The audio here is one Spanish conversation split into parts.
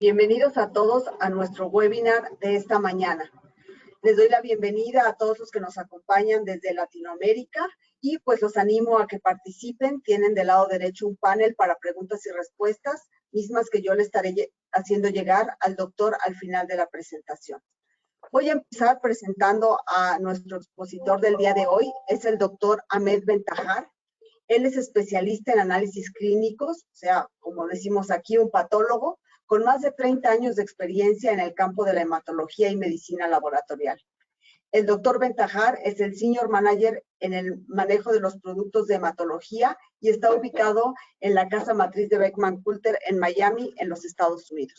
Bienvenidos a todos a nuestro webinar de esta mañana. Les doy la bienvenida a todos los que nos acompañan desde Latinoamérica y pues los animo a que participen. Tienen del lado derecho un panel para preguntas y respuestas, mismas que yo le estaré haciendo llegar al doctor al final de la presentación. Voy a empezar presentando a nuestro expositor del día de hoy, es el doctor Ahmed Bentajjar. Él es especialista en análisis clínicos, o sea, como decimos aquí, un patólogo, con más de 30 años de experiencia en el campo de la hematología y medicina laboratorial. El doctor Bentajjar es el Senior Manager en el manejo de los productos de hematología y está ubicado en la casa matriz de Beckman Coulter en Miami, en los Estados Unidos.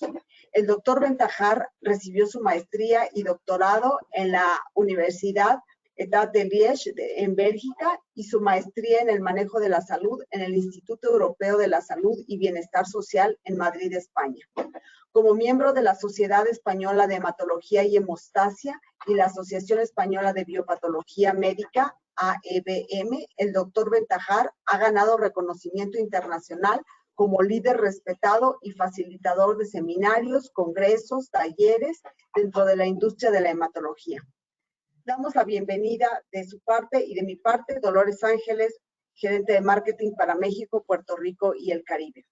El doctor Bentajjar recibió su maestría y doctorado en la Universidad Etat de Liège en Bélgica y su maestría en el manejo de la salud en el Instituto Europeo de la Salud y Bienestar Social en Madrid, España. Como miembro de la Sociedad Española de Hematología y Hemostasia y la Asociación Española de Biopatología Médica, AEBM, el doctor Bentajjar ha ganado reconocimiento internacional como líder respetado y facilitador de seminarios, congresos, talleres dentro de la industria de la hematología. Damos la bienvenida de su parte y de mi parte, Dolores Ángeles, gerente de marketing para México, Puerto Rico y el Caribe.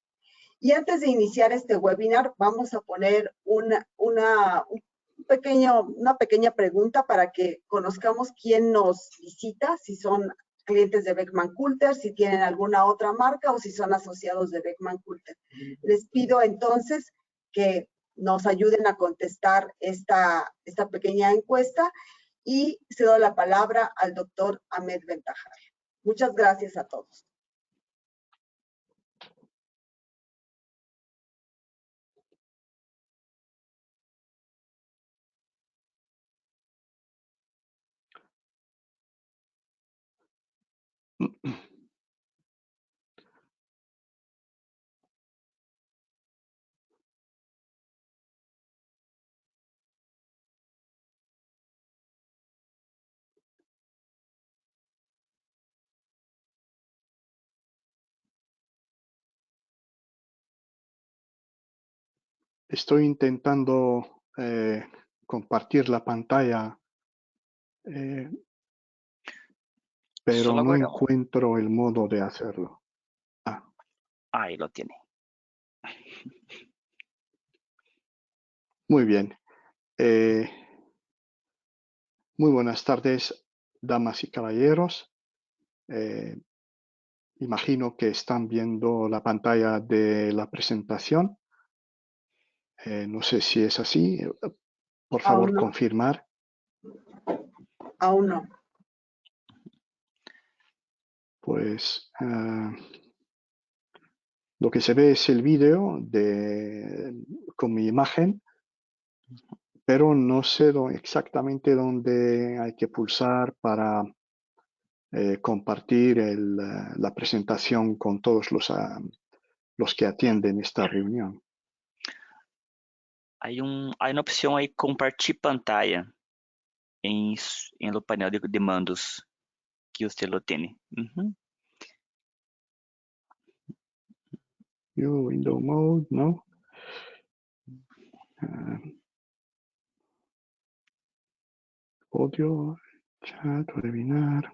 Y antes de iniciar este webinar, vamos a poner una pequeña pregunta para que conozcamos quién nos visita, si son clientes de Beckman Coulter, si tienen alguna otra marca o si son asociados de Beckman Coulter. Les pido entonces que nos ayuden a contestar esta pequeña encuesta y cedo la palabra al doctor Ahmed Bentajjar. Muchas gracias a todos. Estoy intentando compartir la pantalla, pero no encuentro el modo de hacerlo. Ahí lo tiene. Muy bien. Muy buenas tardes, damas y caballeros. Imagino que están viendo la pantalla de la presentación. No sé si es así. Por favor, no. confirmar. Aún no. Pues lo que se ve es el vídeo con mi imagen, pero no sé exactamente dónde hay que pulsar para compartir la presentación con todos los que atienden esta reunión. Hay una opción ahí, compartir pantalla en el panel de mandos que usted lo tiene. View window mode, ¿no? Audio, chat, webinar.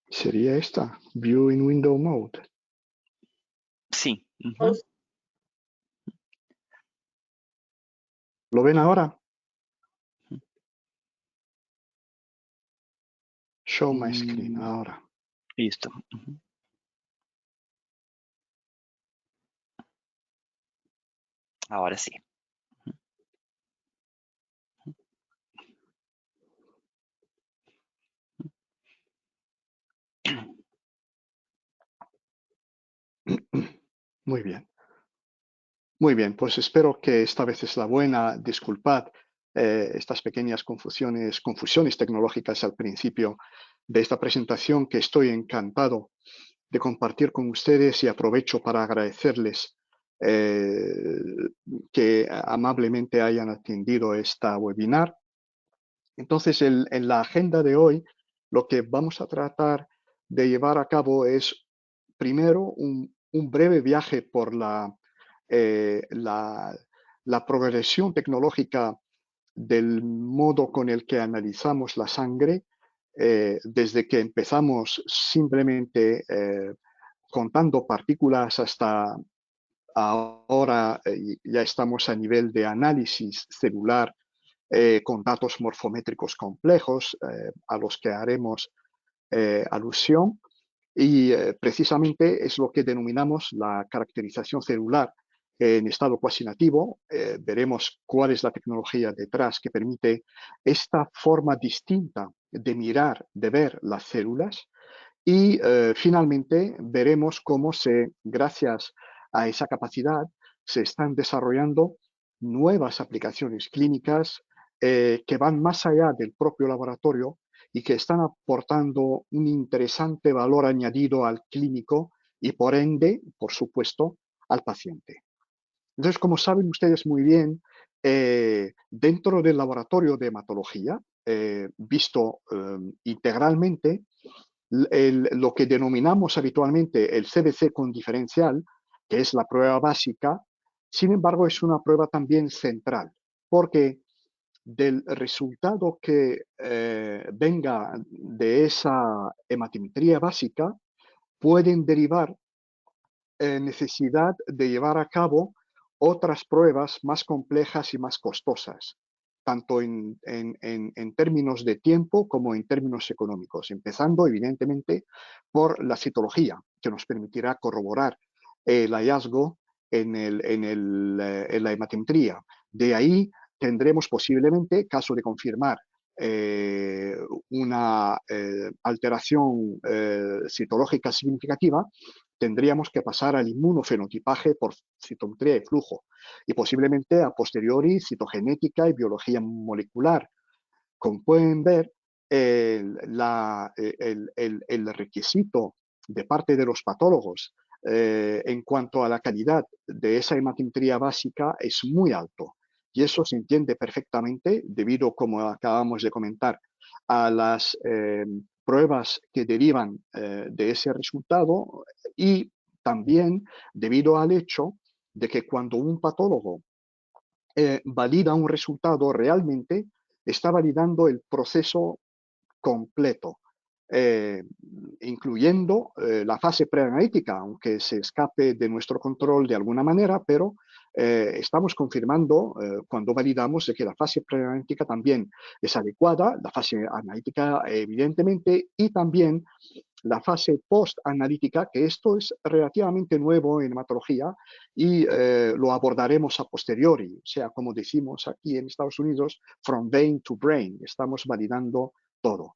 ¿Sería esta? View in window mode. Sí. ¿Lo ven ahora? Show my screen, ahora. Listo. Ahora sí. Muy bien. Muy bien, pues espero que esta vez es la buena. Disculpad estas pequeñas confusiones tecnológicas al principio de esta presentación, que estoy encantado de compartir con ustedes, y aprovecho para agradecerles que amablemente hayan atendido esta webinar. Entonces, en la agenda de hoy, lo que vamos a tratar de llevar a cabo es primero un breve viaje por la progresión tecnológica del modo con el que analizamos la sangre, desde que empezamos simplemente contando partículas hasta ahora ya estamos a nivel de análisis celular con datos morfométricos complejos a los que haremos alusión. Y precisamente es lo que denominamos la caracterización celular en estado cuasi nativo. Veremos cuál es la tecnología detrás que permite esta forma distinta de mirar, de ver las células. Y finalmente veremos cómo gracias a esa capacidad, se están desarrollando nuevas aplicaciones clínicas que van más allá del propio laboratorio y que están aportando un interesante valor añadido al clínico y por ende, por supuesto, al paciente. Entonces, como saben ustedes muy bien, dentro del laboratorio de hematología, visto integralmente, lo que denominamos habitualmente el CBC con diferencial, que es la prueba básica, sin embargo, es una prueba también central, porque del resultado que venga de esa hematimetría básica pueden derivar necesidad de llevar a cabo otras pruebas más complejas y más costosas, tanto en términos de tiempo como en términos económicos, empezando evidentemente por la citología, que nos permitirá corroborar el hallazgo en la hematimetría. De ahí tendremos posiblemente, caso de confirmar una alteración citológica significativa, tendríamos que pasar al inmunofenotipaje por citometría de flujo y posiblemente a posteriori citogenética y biología molecular. Como pueden ver, el requisito de parte de los patólogos en cuanto a la calidad de esa hematimetría básica es muy alto. Y eso se entiende perfectamente debido, como acabamos de comentar, a las pruebas que derivan de ese resultado y también debido al hecho de que cuando un patólogo valida un resultado, realmente está validando el proceso completo, incluyendo la fase preanalítica, aunque se escape de nuestro control de alguna manera, pero estamos confirmando cuando validamos de que la fase preanalítica también es adecuada, la fase analítica evidentemente, y también la fase post-analítica, que esto es relativamente nuevo en hematología y lo abordaremos a posteriori, o sea, como decimos aquí en Estados Unidos, from vein to brain, estamos validando todo.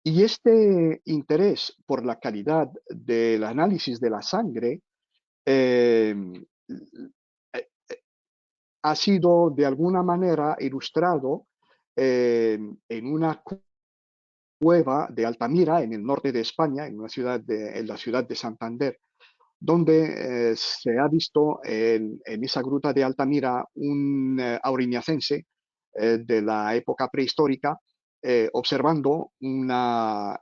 Y este interés por la calidad del análisis de la sangre ha sido de alguna manera ilustrado en una cueva de Altamira, en el norte de España, en la ciudad de Santander, donde se ha visto en esa gruta de Altamira un auriñacense de la época prehistórica observando una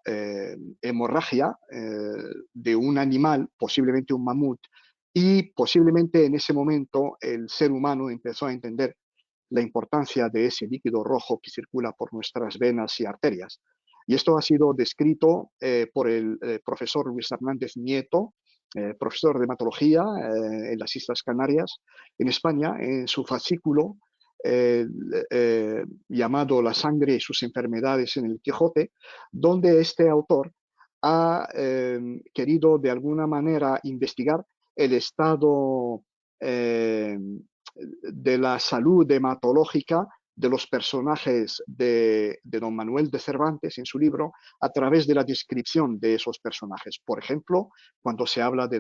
hemorragia de un animal, posiblemente un mamut, y posiblemente en ese momento el ser humano empezó a entender la importancia de ese líquido rojo que circula por nuestras venas y arterias. Y esto ha sido descrito por el profesor Luis Hernández Nieto, profesor de hematología en las Islas Canarias, en España, en su fascículo llamado La sangre y sus enfermedades en el Quijote, donde este autor ha querido de alguna manera investigar el estado de la salud hematológica de los personajes de don Manuel de Cervantes en su libro a través de la descripción de esos personajes. Por ejemplo, cuando se habla de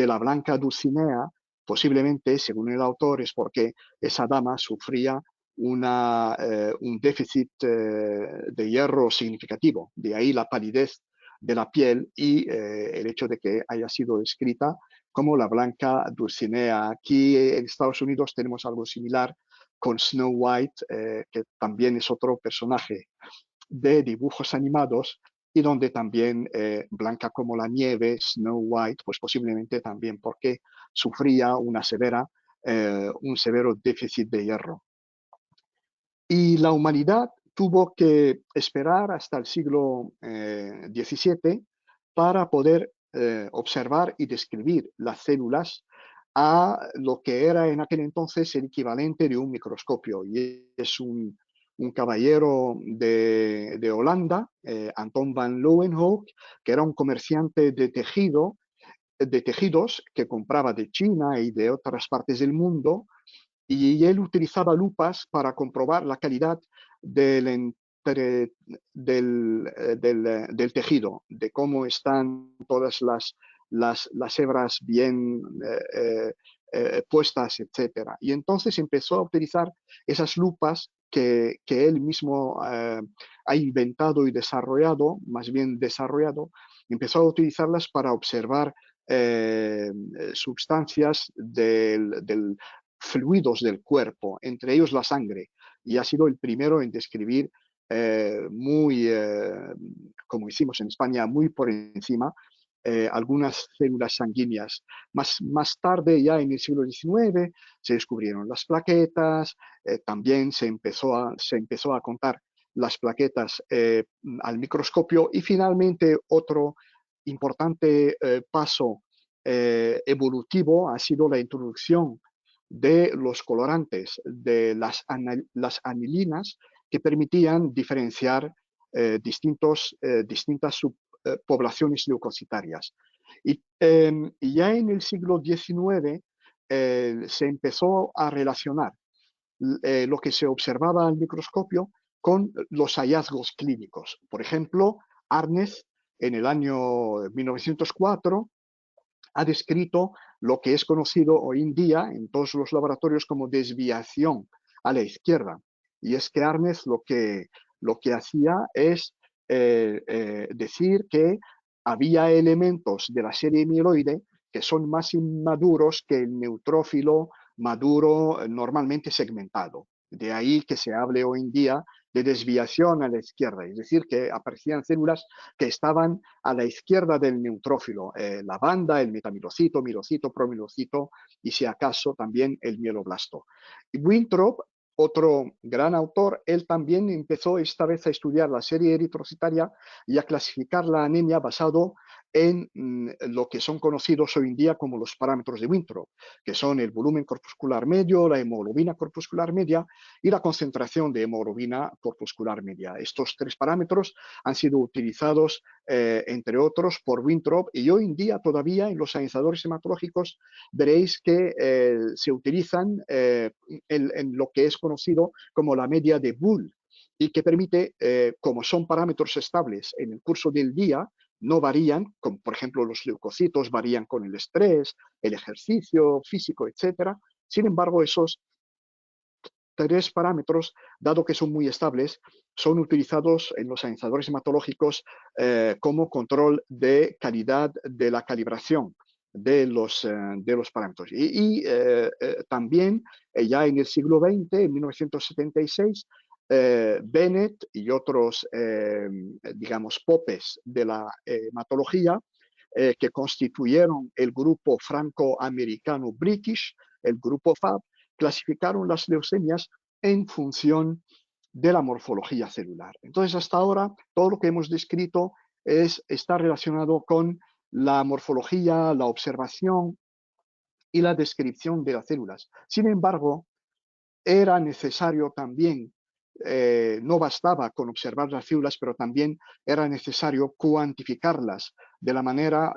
la blanca Dulcinea, posiblemente, según el autor, es porque esa dama sufría un déficit de hierro significativo. De ahí la palidez de la piel y el hecho de que haya sido escrita como la blanca Dulcinea. Aquí en Estados Unidos tenemos algo similar con Snow White, que también es otro personaje de dibujos animados y donde también blanca como la nieve, Snow White, pues posiblemente también porque sufría un severo déficit de hierro. Y la humanidad tuvo que esperar hasta el siglo XVII para poder observar y describir las células a lo que era en aquel entonces el equivalente de un microscopio. Y es un caballero de Holanda, Anton van Leeuwenhoek, que era un comerciante de tejidos que compraba de China y de otras partes del mundo, y él utilizaba lupas para comprobar la calidad del, del tejido, de cómo están todas las hebras bien puestas, etc. Y entonces empezó a utilizar esas lupas que él mismo ha inventado y desarrollado, más bien desarrollado, empezó a utilizarlas para observar sustancias del fluidos del cuerpo, entre ellos la sangre, y ha sido el primero en describir como hicimos en España, muy por encima, algunas células sanguíneas. Más tarde, ya en el siglo XIX, se descubrieron las plaquetas, también se empezó a contar las plaquetas al microscopio, y finalmente otro importante paso evolutivo ha sido la introducción de los colorantes, de las anilinas, que permitían diferenciar distintas poblaciones leucocitarias. Y ya en el siglo XIX se empezó a relacionar lo que se observaba al microscopio con los hallazgos clínicos. Por ejemplo, Arnez, en el año 1904, ha descrito lo que es conocido hoy en día en todos los laboratorios como desviación a la izquierda. Y es que Arnez lo que hacía es decir que había elementos de la serie mieloide que son más inmaduros que el neutrófilo maduro normalmente segmentado. De ahí que se hable hoy en día de desviación a la izquierda, es decir, que aparecían células que estaban a la izquierda del neutrófilo, la banda, el metamirocito, mirocito, promirocito y si acaso también el mieloblasto. Y Winthrop, otro gran autor, él también empezó esta vez a estudiar la serie eritrocitaria y a clasificar la anemia basado en lo que son conocidos hoy en día como los parámetros de Winthrop, que son el volumen corpuscular medio, la hemoglobina corpuscular media y la concentración de hemoglobina corpuscular media. Estos tres parámetros han sido utilizados, entre otros, por Winthrop, y hoy en día todavía en los analizadores hematológicos veréis que se utilizan en lo que es conocido como la media de Bull, y que permite, como son parámetros estables en el curso del día, no varían, como por ejemplo los leucocitos varían con el estrés, el ejercicio físico, etc. Sin embargo, esos tres parámetros, dado que son muy estables, son utilizados en los analizadores hematológicos como control de calidad de la calibración de los parámetros. También ya en el siglo XX, en 1976, Bennett y otros, digamos, popes de la hematología, que constituyeron el grupo franco-americano British, el grupo FAB, clasificaron las leucemias en función de la morfología celular. Entonces, hasta ahora, todo lo que hemos descrito está relacionado con la morfología, la observación y la descripción de las células. Sin embargo, era necesario también, no bastaba con observar las células, pero también era necesario cuantificarlas de la manera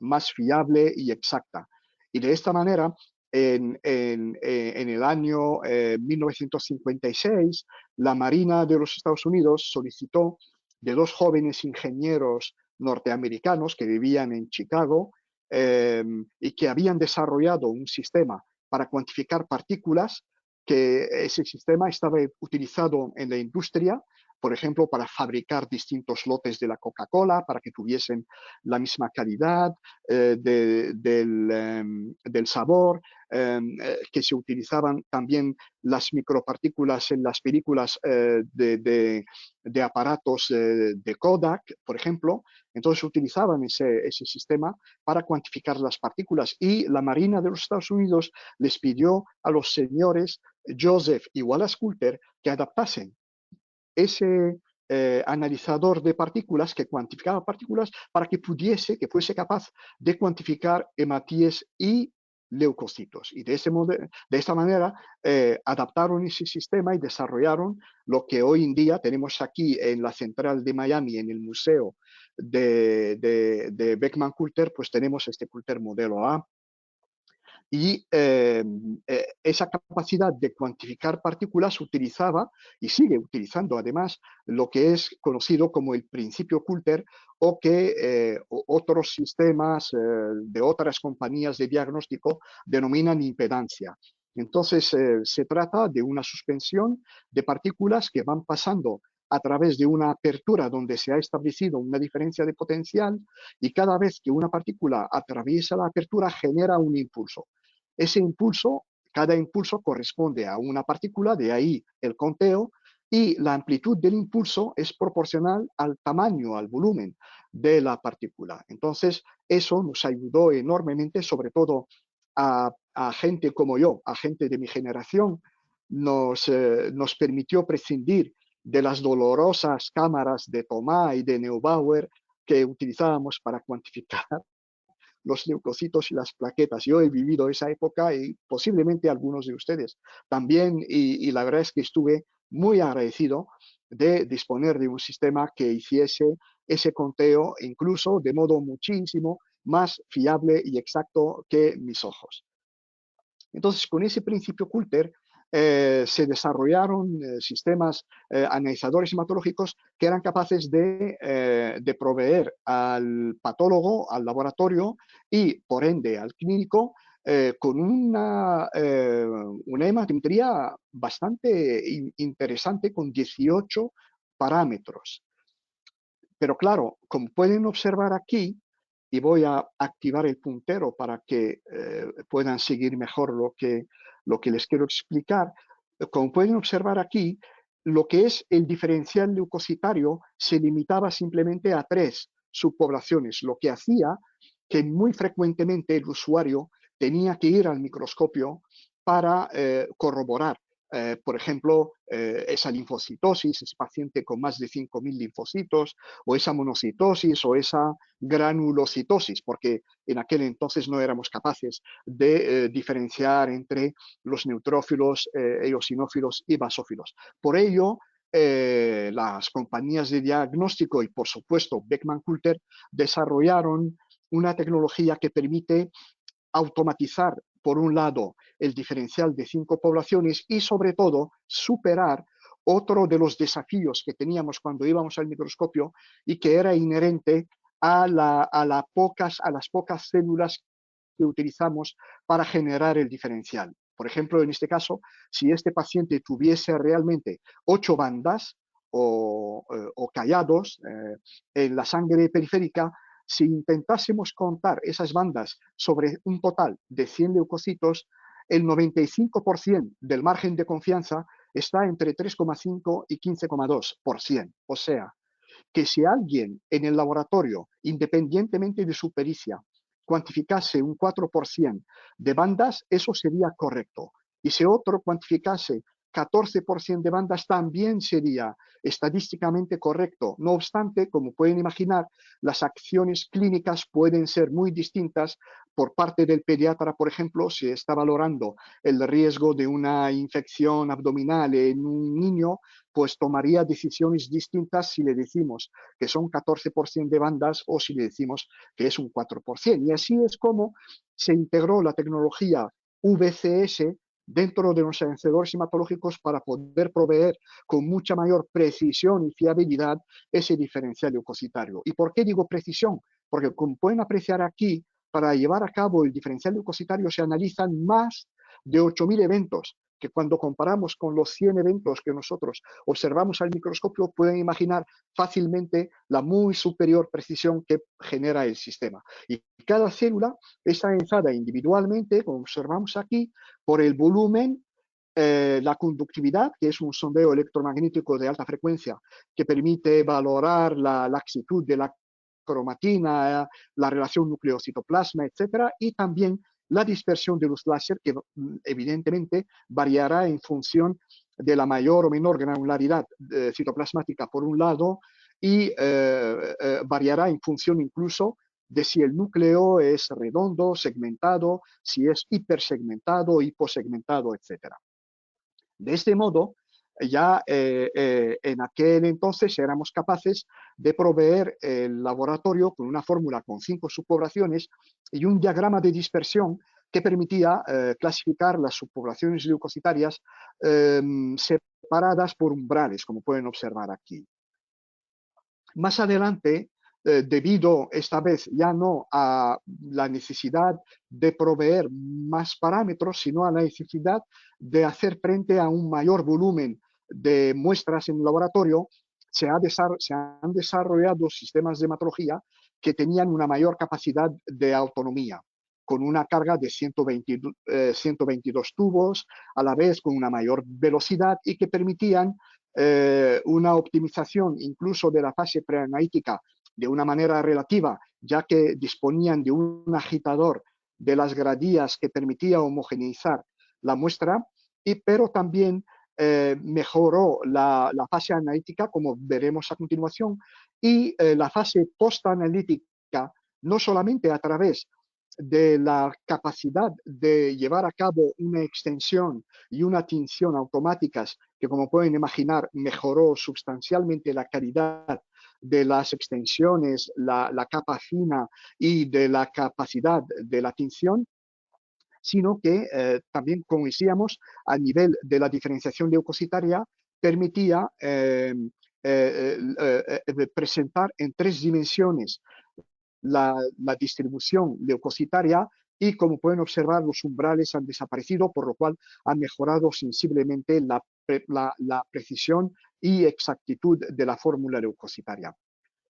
más fiable y exacta. Y de esta manera, en el año 1956, la Marina de los Estados Unidos solicitó de dos jóvenes ingenieros norteamericanos que vivían en Chicago y que habían desarrollado un sistema para cuantificar partículas, que ese sistema estaba utilizado en la industria por ejemplo, para fabricar distintos lotes de la Coca-Cola, para que tuviesen la misma calidad del sabor, que se utilizaban también las micropartículas en las películas de aparatos de Kodak, por ejemplo. Entonces utilizaban ese sistema para cuantificar las partículas, y la Marina de los Estados Unidos les pidió a los señores Joseph y Wallace Coulter que adaptasen ese analizador de partículas que cuantificaba partículas para que fuese capaz de cuantificar hematíes y leucocitos. Y de esta manera adaptaron ese sistema y desarrollaron lo que hoy en día tenemos aquí en la central de Miami, en el museo de Beckman Coulter. Pues tenemos este Coulter modelo A. Y esa capacidad de cuantificar partículas utilizaba y sigue utilizando además lo que es conocido como el principio Coulter, o que otros sistemas de otras compañías de diagnóstico denominan impedancia. Entonces se trata de una suspensión de partículas que van pasando a través de una apertura donde se ha establecido una diferencia de potencial, y cada vez que una partícula atraviesa la apertura genera un impulso. Ese impulso, cada impulso corresponde a una partícula, de ahí el conteo, y la amplitud del impulso es proporcional al tamaño, al volumen de la partícula. Entonces, eso nos ayudó enormemente, sobre todo a gente como yo, a gente de mi generación. Nos permitió prescindir de las dolorosas cámaras de Thomá y de Neubauer que utilizábamos para cuantificar los leucocitos y las plaquetas. Yo he vivido esa época, y posiblemente algunos de ustedes también, y la verdad es que estuve muy agradecido de disponer de un sistema que hiciese ese conteo, incluso de modo muchísimo más fiable y exacto que mis ojos. Entonces, con ese principio Coulter se desarrollaron sistemas analizadores hematológicos que eran capaces de proveer al patólogo, al laboratorio y, por ende, al clínico, con una hematometría bastante interesante, con 18 parámetros. Pero claro, como pueden observar aquí, y voy a activar el puntero para que puedan seguir mejor lo que les quiero explicar. Como pueden observar aquí, lo que es el diferencial leucocitario se limitaba simplemente a 3 subpoblaciones, lo que hacía que muy frecuentemente el usuario tenía que ir al microscopio para corroborar. Por ejemplo, esa linfocitosis, ese paciente con más de 5.000 linfocitos, o esa monocitosis, o esa granulocitosis, porque en aquel entonces no éramos capaces de diferenciar entre los neutrófilos, eosinófilos y basófilos. Por ello, las compañías de diagnóstico y, por supuesto, Beckman Coulter, desarrollaron una tecnología que permite automatizar, por un lado, el diferencial de 5 poblaciones, y sobre todo superar otro de los desafíos que teníamos cuando íbamos al microscopio, y que era inherente a las pocas células que utilizamos para generar el diferencial. Por ejemplo, en este caso, si este paciente tuviese realmente 8 bandas o callados en la sangre periférica, si intentásemos contar esas bandas sobre un total de 100 leucocitos, el 95% del margen de confianza está entre 3,5 y 15,2%. O sea, que si alguien en el laboratorio, independientemente de su pericia, cuantificase un 4% de bandas, eso sería correcto. Y si otro cuantificase 14% de bandas, también sería estadísticamente correcto. No obstante, como pueden imaginar, las acciones clínicas pueden ser muy distintas. Por parte del pediatra, por ejemplo, si está valorando el riesgo de una infección abdominal en un niño, pues tomaría decisiones distintas si le decimos que son 14% de bandas o si le decimos que es un 4%. Y así es como se integró la tecnología VCS dentro de los analizadores hematológicos para poder proveer con mucha mayor precisión y fiabilidad ese diferencial leucocitario. ¿Y por qué digo precisión? Porque, como pueden apreciar aquí, para llevar a cabo el diferencial leucocitario se analizan más de 8.000 eventos que cuando comparamos con los 100 eventos que nosotros observamos al microscopio, pueden imaginar fácilmente la muy superior precisión que genera el sistema. Y cada célula está lanzada individualmente, como observamos aquí, por el volumen, la conductividad, que es un sondeo electromagnético de alta frecuencia que permite valorar la laxitud de la cromatina, la relación nucleocitoplasma, etcétera, y también la dispersión de luz láser, que evidentemente variará en función de la mayor o menor granularidad citoplasmática por un lado, y variará en función incluso de si el núcleo es redondo, segmentado, si es hipersegmentado, hiposegmentado, etcétera. De este modo, ya en aquel entonces éramos capaces de proveer el laboratorio con una fórmula con 5 subpoblaciones y un diagrama de dispersión que permitía clasificar las subpoblaciones leucocitarias separadas por umbrales, como pueden observar aquí. Más adelante, debido esta vez ya no a la necesidad de proveer más parámetros, sino a la necesidad de hacer frente a un mayor volumen de muestras en el laboratorio, se han desarrollado sistemas de hematología que tenían una mayor capacidad de autonomía, con una carga de 122 tubos, a la vez con una mayor velocidad y que permitían una optimización incluso de la fase preanalítica de una manera relativa, ya que disponían de un agitador de las gradías que permitía homogeneizar la muestra, pero también mejoró la fase analítica, como veremos a continuación, y la fase postanalítica, no solamente a través de la capacidad de llevar a cabo una extensión y una tinción automáticas que, como pueden imaginar, mejoró sustancialmente la calidad de las extensiones, la capa fina y de la capacidad de la tinción, sino que también, como decíamos, a nivel de la diferenciación leucocitaria, permitía presentar en 3 dimensiones la distribución leucocitaria y, como pueden observar, los umbrales han desaparecido, por lo cual ha mejorado sensiblemente la precisión y exactitud de la fórmula leucocitaria.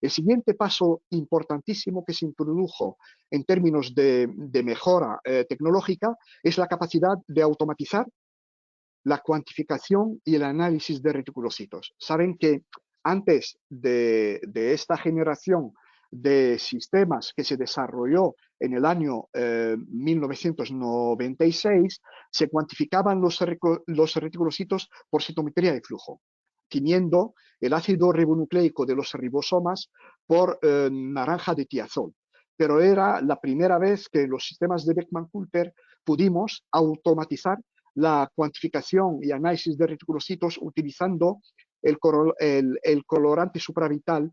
El siguiente paso importantísimo que se introdujo en términos de mejora tecnológica es la capacidad de automatizar la cuantificación y el análisis de reticulocitos. Saben que antes de esta generación de sistemas que se desarrolló en el año 1996, se cuantificaban los reticulocitos por citometría de flujo, teniendo el ácido ribonucleico de los ribosomas por naranja de tiazol. Pero era la primera vez que los sistemas de Beckman-Coulter pudimos automatizar la cuantificación y análisis de reticulocitos utilizando el colorante supravital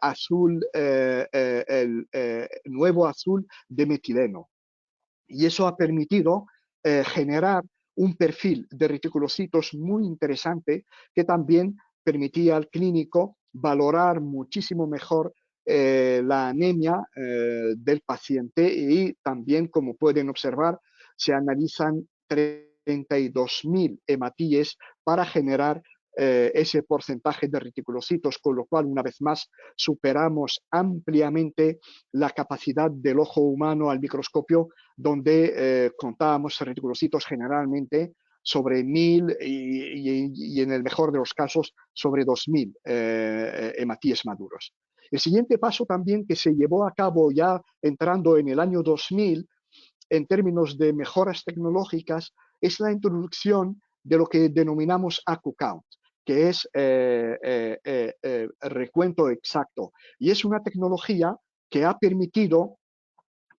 azul, el nuevo azul de metileno. Y eso ha permitido generar un perfil de reticulocitos muy interesante que también permitía al clínico valorar muchísimo mejor la anemia del paciente, y también, como pueden observar, se analizan 32.000 hematíes para generar ese porcentaje de reticulocitos, con lo cual, una vez más, superamos ampliamente la capacidad del ojo humano al microscopio, donde contábamos reticulocitos generalmente sobre 1.000 y en el mejor de los casos sobre 2.000 hematíes maduros. El siguiente paso también que se llevó a cabo ya entrando en el año 2000 en términos de mejoras tecnológicas es la introducción de lo que denominamos AcuCount, que es recuento exacto. Y es una tecnología que ha permitido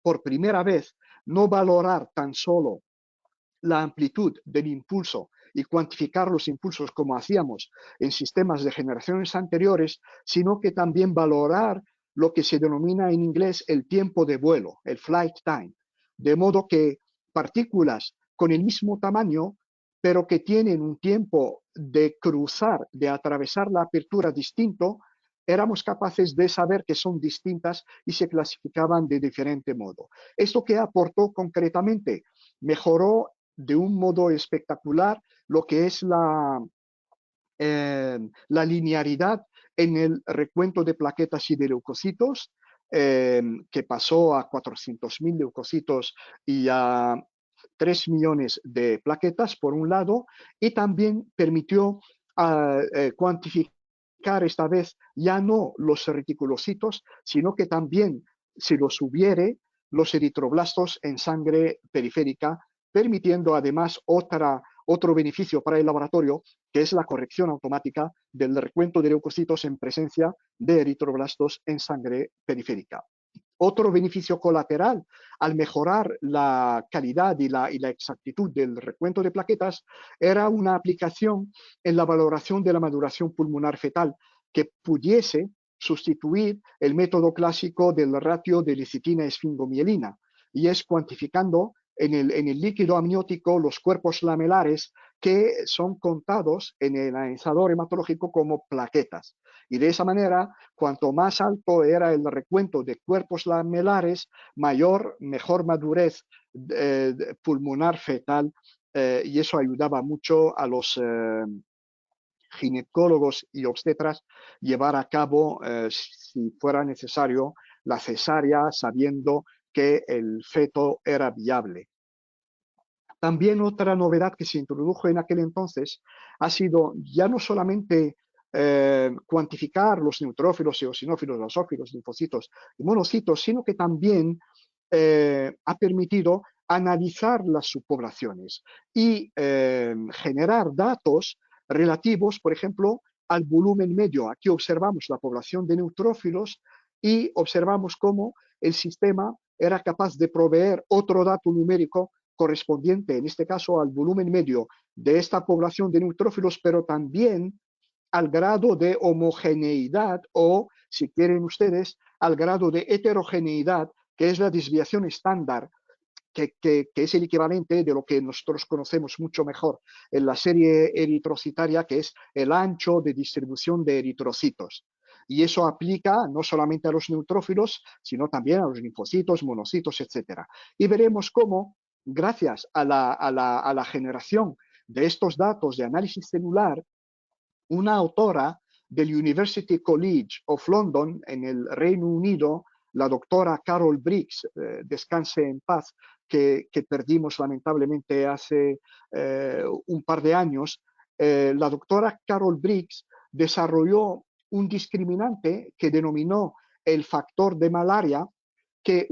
por primera vez no valorar tan solo la amplitud del impulso y cuantificar los impulsos como hacíamos en sistemas de generaciones anteriores, sino que también valorar lo que se denomina en inglés el tiempo de vuelo, el flight time. De modo que partículas con el mismo tamaño, pero que tienen un tiempo de cruzar, de atravesar la apertura distinto, éramos capaces de saber que son distintas y se clasificaban de diferente modo. ¿Esto qué aportó concretamente? Mejoró de un modo espectacular lo que es la linearidad en el recuento de plaquetas y de leucocitos, que pasó a 400.000 leucocitos y a 3 millones de plaquetas, por un lado, y también permitió cuantificar esta vez ya no los reticulocitos, sino que también, si los hubiere, los eritroblastos en sangre periférica, permitiendo además otro beneficio para el laboratorio, que es la corrección automática del recuento de leucocitos en presencia de eritroblastos en sangre periférica. Otro beneficio colateral al mejorar la calidad y la exactitud del recuento de plaquetas era una aplicación en la valoración de la maduración pulmonar fetal que pudiese sustituir el método clásico del ratio de lecitina-esfingomielina, y es cuantificando en el líquido amniótico los cuerpos lamelares que son contados en el analizador hematológico como plaquetas. Y de esa manera, cuanto más alto era el recuento de cuerpos lamelares, mejor madurez pulmonar fetal, y eso ayudaba mucho a los ginecólogos y obstetras llevar a cabo, si fuera necesario, la cesárea, sabiendo que el feto era viable. También otra novedad que se introdujo en aquel entonces ha sido ya no solamente cuantificar los neutrófilos, eosinófilos, basófilos, linfocitos y monocitos, sino que también ha permitido analizar las subpoblaciones y generar datos relativos, por ejemplo, al volumen medio. Aquí observamos la población de neutrófilos y observamos cómo el sistema era capaz de proveer otro dato numérico correspondiente, en este caso, al volumen medio de esta población de neutrófilos, pero también al grado de homogeneidad o, si quieren ustedes, al grado de heterogeneidad, que es la desviación estándar, que es el equivalente de lo que nosotros conocemos mucho mejor en la serie eritrocitaria, que es el ancho de distribución de eritrocitos. Y eso aplica no solamente a los neutrófilos, sino también a los linfocitos, monocitos, etc. Y veremos cómo, gracias a la generación de estos datos de análisis celular, una autora del University College of London en el Reino Unido, la doctora Carol Briggs, descanse en paz, que perdimos lamentablemente hace un par de años, la doctora Carol Briggs desarrolló un discriminante que denominó el factor de malaria, que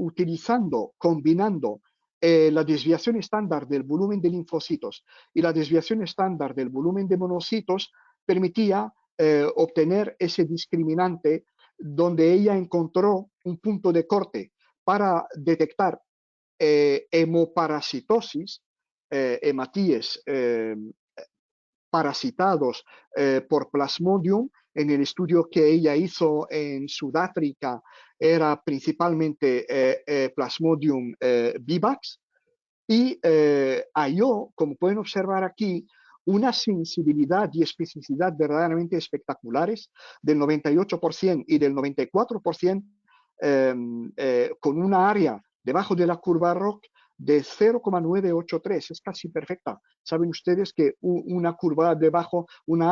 combinando la desviación estándar del volumen de linfocitos y la desviación estándar del volumen de monocitos, permitía obtener ese discriminante, donde ella encontró un punto de corte para detectar hemoparasitosis, hematíes parasitados por Plasmodium. En el estudio que ella hizo en Sudáfrica era principalmente Plasmodium vivax, y halló, como pueden observar aquí, una sensibilidad y especificidad verdaderamente espectaculares del 98% y del 94%, con una área debajo de la curva ROC de 0,983, es casi perfecta. Saben ustedes que una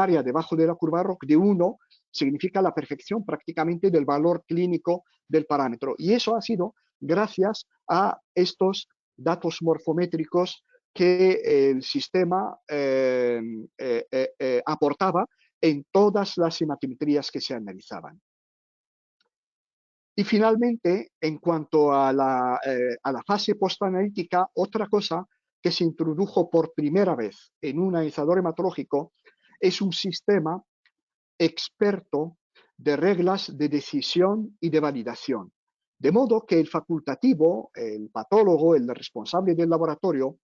área debajo de la curva ROC de 1 significa la perfección prácticamente del valor clínico del parámetro. Y eso ha sido gracias a estos datos morfométricos que el sistema aportaba en todas las hematimetrías que se analizaban. Y finalmente, en cuanto a la fase postanalítica, otra cosa que se introdujo por primera vez en un analizador hematológico es un sistema experto de reglas de decisión y de validación. De modo que el facultativo, el patólogo, el responsable del laboratorio,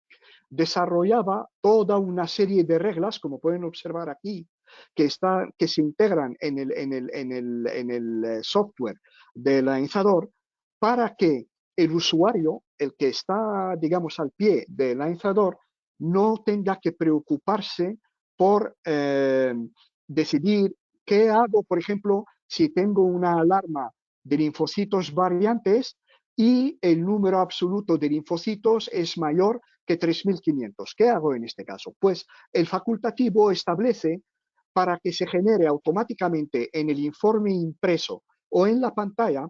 desarrollaba toda una serie de reglas, como pueden observar aquí, que se integran en el software del analizador, para que el usuario, el que está, digamos, al pie del analizador, no tenga que preocuparse por decidir qué hago, por ejemplo, si tengo una alarma de linfocitos variantes y el número absoluto de linfocitos es mayor que 3.500. ¿Qué hago en este caso? Pues el facultativo establece para que se genere automáticamente en el informe impreso o en la pantalla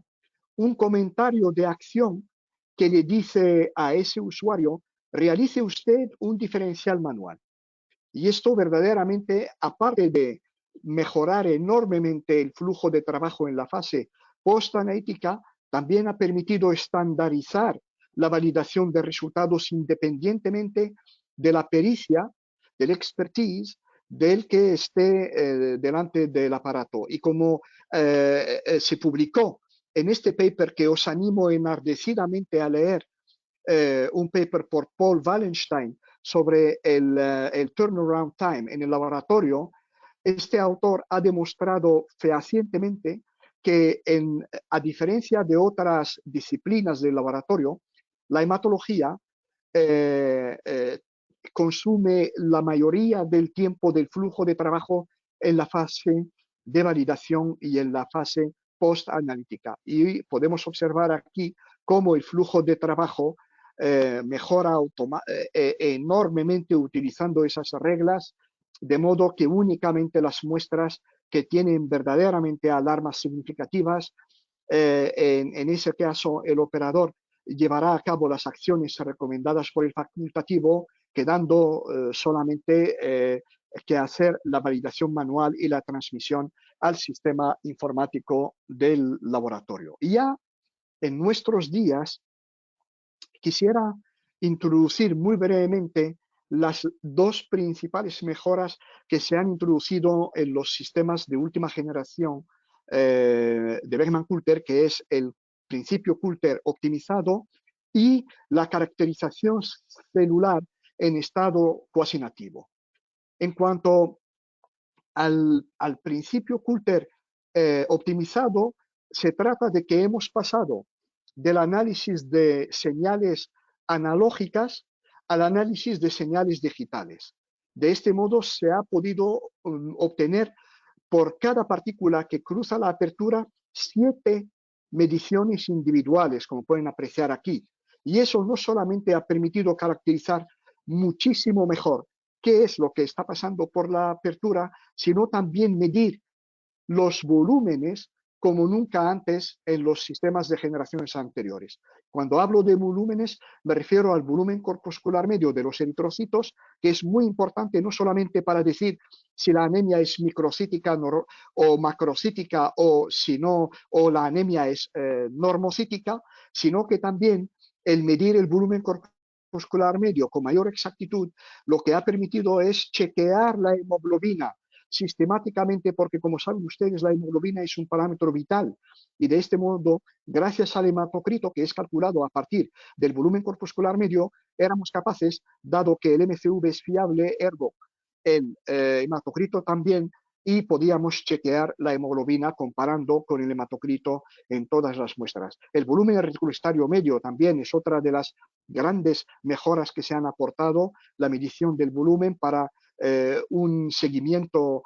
un comentario de acción que le dice a ese usuario, realice usted un diferencial manual. Y esto verdaderamente, aparte de mejorar enormemente el flujo de trabajo en la fase post-analítica, también ha permitido estandarizar la validación de resultados independientemente de la pericia, del expertise del que esté delante del aparato. Y como se publicó en este paper que os animo enardecidamente a leer, un paper por Paul Wallenstein sobre el turnaround time en el laboratorio, este autor ha demostrado fehacientemente que a diferencia de otras disciplinas del laboratorio, la hematología consume la mayoría del tiempo del flujo de trabajo en la fase de validación y en la fase post-analítica. Y podemos observar aquí cómo el flujo de trabajo mejora enormemente utilizando esas reglas, de modo que únicamente las muestras que tienen verdaderamente alarmas significativas, en ese caso el operador llevará a cabo las acciones recomendadas por el facultativo, quedando solamente que hacer la validación manual y la transmisión al sistema informático del laboratorio. Y ya en nuestros días quisiera introducir muy brevemente las dos principales mejoras que se han introducido en los sistemas de última generación de Beckman-Coulter, que es el principio Coulter optimizado y la caracterización celular en estado cuasi nativo. En cuanto al principio Coulter optimizado, se trata de que hemos pasado del análisis de señales analógicas al análisis de señales digitales. De este modo se ha podido obtener por cada partícula que cruza la apertura 7 mediciones individuales, como pueden apreciar aquí. Y eso no solamente ha permitido caracterizar muchísimo mejor qué es lo que está pasando por la apertura, sino también medir los volúmenes como nunca antes en los sistemas de generaciones anteriores. Cuando hablo de volúmenes, me refiero al volumen corpuscular medio de los eritrocitos, que es muy importante no solamente para decir si la anemia es microcítica o macrocítica o si no, o la anemia es normocítica, sino que también el medir el volumen corpuscular medio con mayor exactitud, lo que ha permitido es chequear la hemoglobina sistemáticamente, porque como saben ustedes, la hemoglobina es un parámetro vital y de este modo, gracias al hematocrito que es calculado a partir del volumen corpuscular medio, éramos capaces, dado que el MCV es fiable, ergo el hematocrito también, y podíamos chequear la hemoglobina comparando con el hematocrito en todas las muestras. El volumen reticulocytario medio también es otra de las grandes mejoras que se han aportado, la medición del volumen para un seguimiento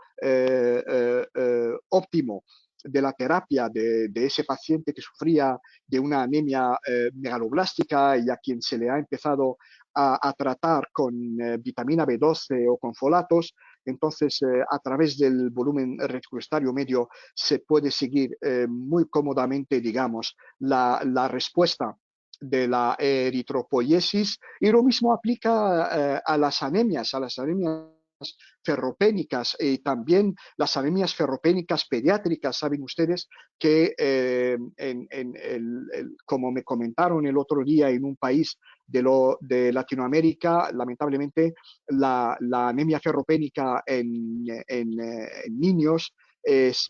óptimo de la terapia de ese paciente que sufría de una anemia megaloblástica y a quien se le ha empezado a tratar con vitamina B12 o con folatos. Entonces, a través del volumen reticulocytario medio se puede seguir muy cómodamente, digamos, la respuesta de la eritropoiesis, y lo mismo aplica a las anemias ferropénicas y también las anemias ferropénicas pediátricas. Saben ustedes que como me comentaron el otro día en un país de Latinoamérica, lamentablemente la anemia ferropénica en niños es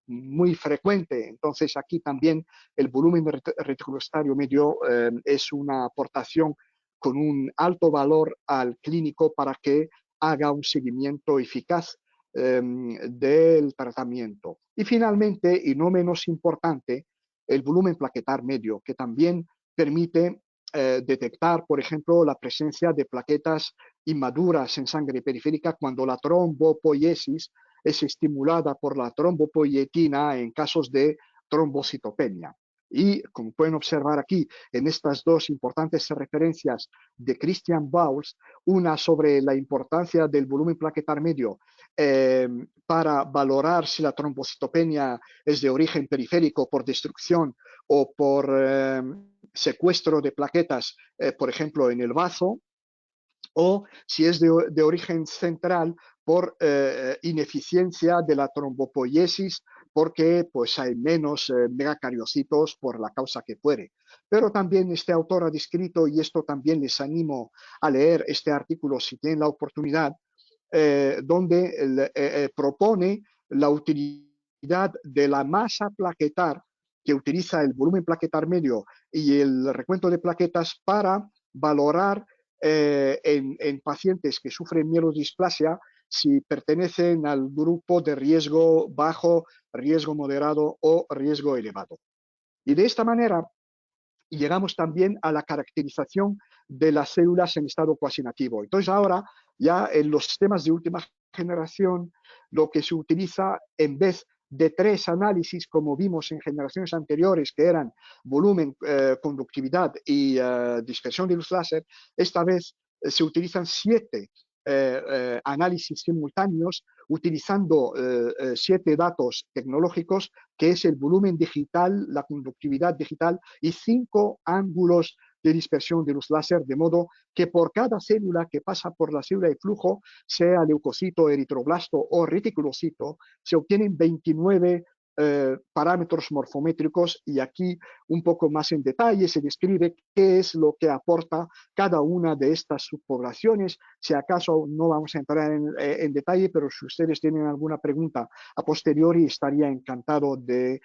muy frecuente. Entonces aquí también el volumen reticulocytario medio es una aportación con un alto valor al clínico para que haga un seguimiento eficaz del tratamiento. Y finalmente, y no menos importante, el volumen plaquetar medio, que también permite detectar, por ejemplo, la presencia de plaquetas inmaduras en sangre periférica cuando la trombopoiesis es estimulada por la trombopoietina en casos de trombocitopenia. Y como pueden observar aquí en estas dos importantes referencias de Christian Bowles, una sobre la importancia del volumen plaquetar medio para valorar si la trombocitopenia es de origen periférico por destrucción o por secuestro de plaquetas, por ejemplo, en el bazo, o si es de origen central por ineficiencia de la trombopoiesis, porque pues, hay menos megacariocitos por la causa que fuere. Pero también este autor ha descrito, y esto también les animo a leer este artículo si tienen la oportunidad, donde propone la utilidad de la masa plaquetar que utiliza el volumen plaquetar medio y el recuento de plaquetas para valorar en pacientes que sufren mielodisplasia si pertenecen al grupo de riesgo bajo, riesgo moderado o riesgo elevado. Y de esta manera llegamos también a la caracterización de las células en estado cuasi nativo. Entonces ahora ya en los sistemas de última generación lo que se utiliza en vez de 3 análisis como vimos en generaciones anteriores que eran volumen, conductividad y dispersión de luz láser, esta vez se utilizan 7 análisis simultáneos utilizando 7 datos tecnológicos que es el volumen digital, la conductividad digital y 5 ángulos de dispersión de luz láser, de modo que por cada célula que pasa por la célula de flujo, sea leucocito, eritroblasto o reticulocito, se obtienen 29 parámetros morfométricos y aquí un poco más en detalle se describe qué es lo que aporta cada una de estas subpoblaciones. Si acaso no vamos a entrar en detalle, pero si ustedes tienen alguna pregunta a posteriori estaría encantado de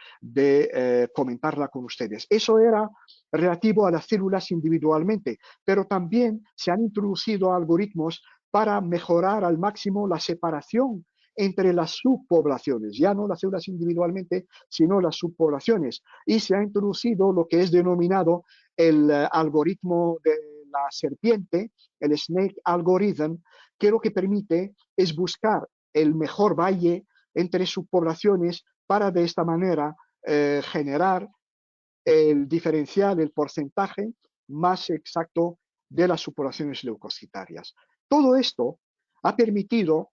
comentarla con ustedes. Eso era relativo a las células individualmente, pero también se han introducido algoritmos para mejorar al máximo la separación entre las subpoblaciones, ya no las células individualmente, sino las subpoblaciones. Y se ha introducido lo que es denominado el algoritmo de la serpiente, el snake algorithm, que lo que permite es buscar el mejor valle entre subpoblaciones para de esta manera generar el diferencial, el porcentaje más exacto de las subpoblaciones leucocitarias. Todo esto ha permitido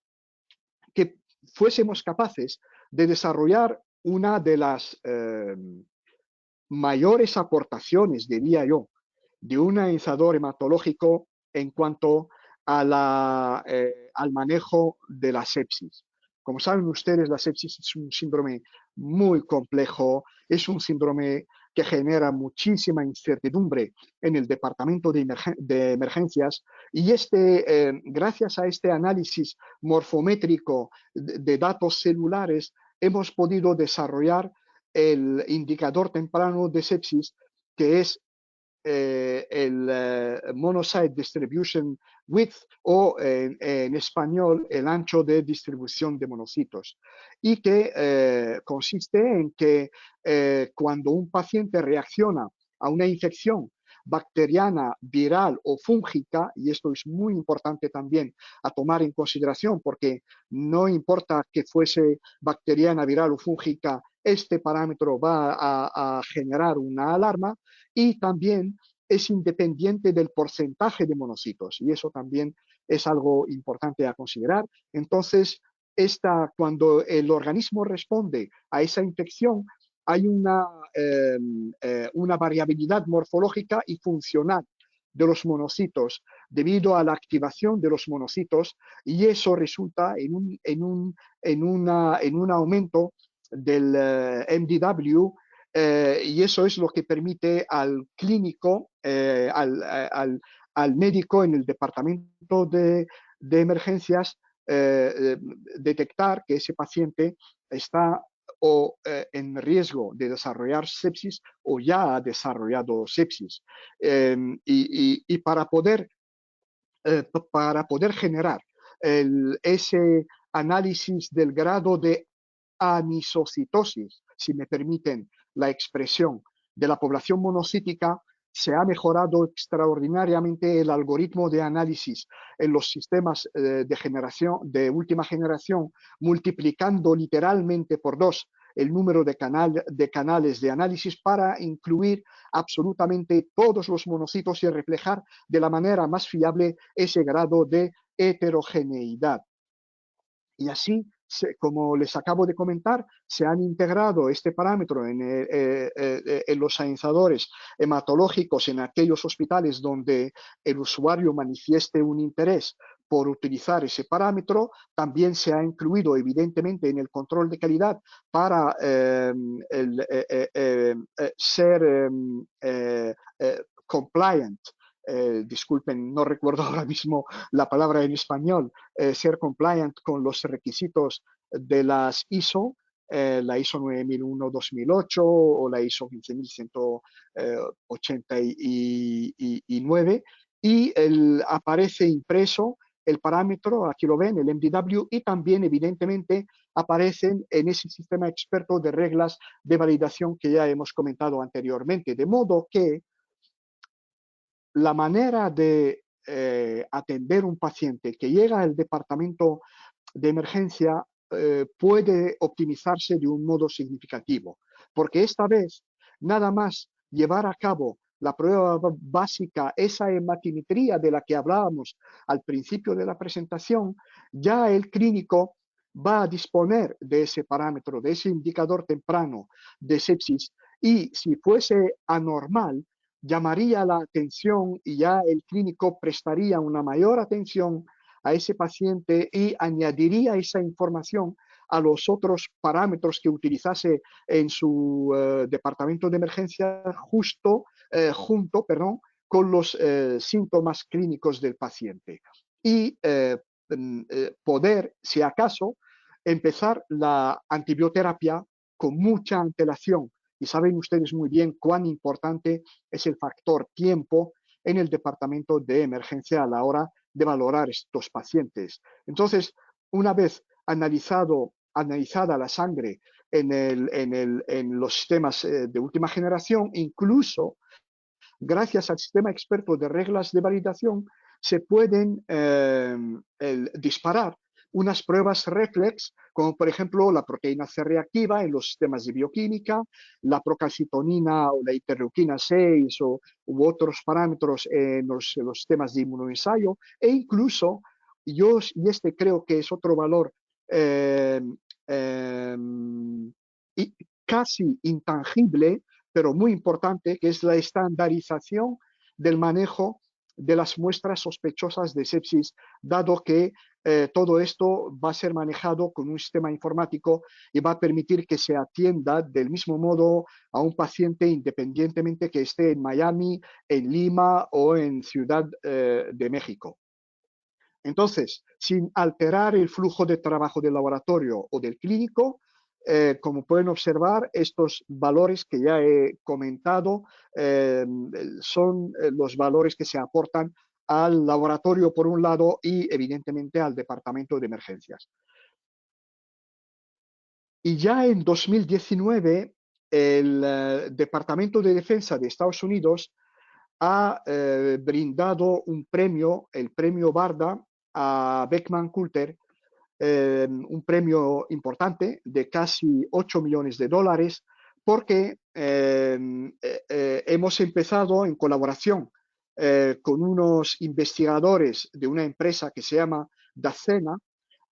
que fuésemos capaces de desarrollar una de las mayores aportaciones, diría yo, de un analizador hematológico en cuanto a al manejo de la sepsis. Como saben ustedes, la sepsis es un síndrome muy complejo, es un síndrome que genera muchísima incertidumbre en el departamento de emergencias y gracias a este análisis morfométrico de datos celulares hemos podido desarrollar el indicador temprano de sepsis que es el Monocyte Distribution Width o en español el ancho de distribución de monocitos y que consiste en que cuando un paciente reacciona a una infección bacteriana, viral o fúngica, y esto es muy importante también a tomar en consideración porque no importa que fuese bacteriana, viral o fúngica, este parámetro va a generar una alarma y también es independiente del porcentaje de monocitos y eso también es algo importante a considerar. Entonces, cuando el organismo responde a esa infección, hay una variabilidad morfológica y funcional de los monocitos debido a la activación de los monocitos y eso resulta en un aumento del MDW y eso es lo que permite al clínico, al médico en el departamento de emergencias detectar que ese paciente está en riesgo de desarrollar sepsis o ya ha desarrollado sepsis. Y para poder generar ese análisis del grado de anisocitosis, si me permiten la expresión, de la población monocítica, se ha mejorado extraordinariamente el algoritmo de análisis en los sistemas de última generación, multiplicando literalmente por 2 el número de canales de análisis para incluir absolutamente todos los monocitos y reflejar de la manera más fiable ese grado de heterogeneidad. Y así, como les acabo de comentar, se han integrado este parámetro en los analizadores hematológicos en aquellos hospitales donde el usuario manifieste un interés por utilizar ese parámetro. También se ha incluido evidentemente en el control de calidad para ser compliant. Disculpen, no recuerdo ahora mismo la palabra en español, ser compliant con los requisitos de las ISO, la ISO 9001-2008 o la ISO 15189, y aparece impreso el parámetro, aquí lo ven, el MDW, y también evidentemente aparecen en ese sistema experto de reglas de validación que ya hemos comentado anteriormente, de modo que la manera de atender un paciente que llega al departamento de emergencia puede optimizarse de un modo significativo, porque esta vez nada más llevar a cabo la prueba básica, esa hematimetría de la que hablábamos al principio de la presentación, ya el clínico va a disponer de ese parámetro, de ese indicador temprano de sepsis, y si fuese anormal, llamaría la atención y ya el clínico prestaría una mayor atención a ese paciente y añadiría esa información a los otros parámetros que utilizase en su departamento de emergencia junto con los síntomas clínicos del paciente. Y poder, si acaso, empezar la antibioterapia con mucha antelación. Y saben ustedes muy bien cuán importante es el factor tiempo en el departamento de emergencia a la hora de valorar estos pacientes. Entonces, una vez analizada la sangre en los sistemas de última generación, incluso gracias al sistema experto de reglas de validación, se pueden disparar unas pruebas reflex, como por ejemplo la proteína C reactiva en los sistemas de bioquímica, la procalcitonina o la interleuquina 6 u otros parámetros en los sistemas de inmunoensayo, e incluso, y este creo que es otro valor casi intangible, pero muy importante, que es la estandarización del manejo de las muestras sospechosas de sepsis, dado que todo esto va a ser manejado con un sistema informático y va a permitir que se atienda del mismo modo a un paciente independientemente que esté en Miami, en Lima o en Ciudad de México. Entonces, sin alterar el flujo de trabajo del laboratorio o del clínico, como pueden observar, estos valores que ya he comentado son los valores que se aportan al laboratorio por un lado y evidentemente al departamento de emergencias. Y ya en 2019, el Departamento de Defensa de Estados Unidos ha brindado un premio, el premio BARDA, a Beckman Coulter, un premio importante de casi 8 millones de dólares, porque hemos empezado en colaboración con unos investigadores de una empresa que se llama Dacena,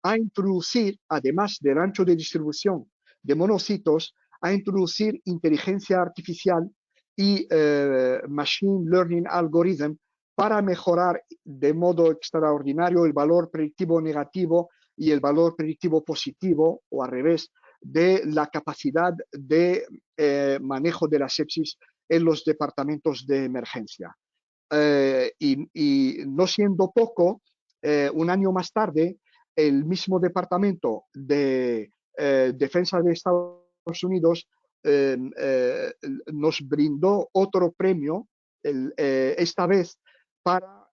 a introducir, además del ancho de distribución de monocitos, a introducir inteligencia artificial y machine learning algorithm para mejorar de modo extraordinario el valor predictivo negativo y el valor predictivo positivo, o al revés, de la capacidad de manejo de la sepsis en los departamentos de emergencia. Y no siendo poco, un año más tarde, el mismo Departamento de Defensa de Estados Unidos nos brindó otro premio, esta vez para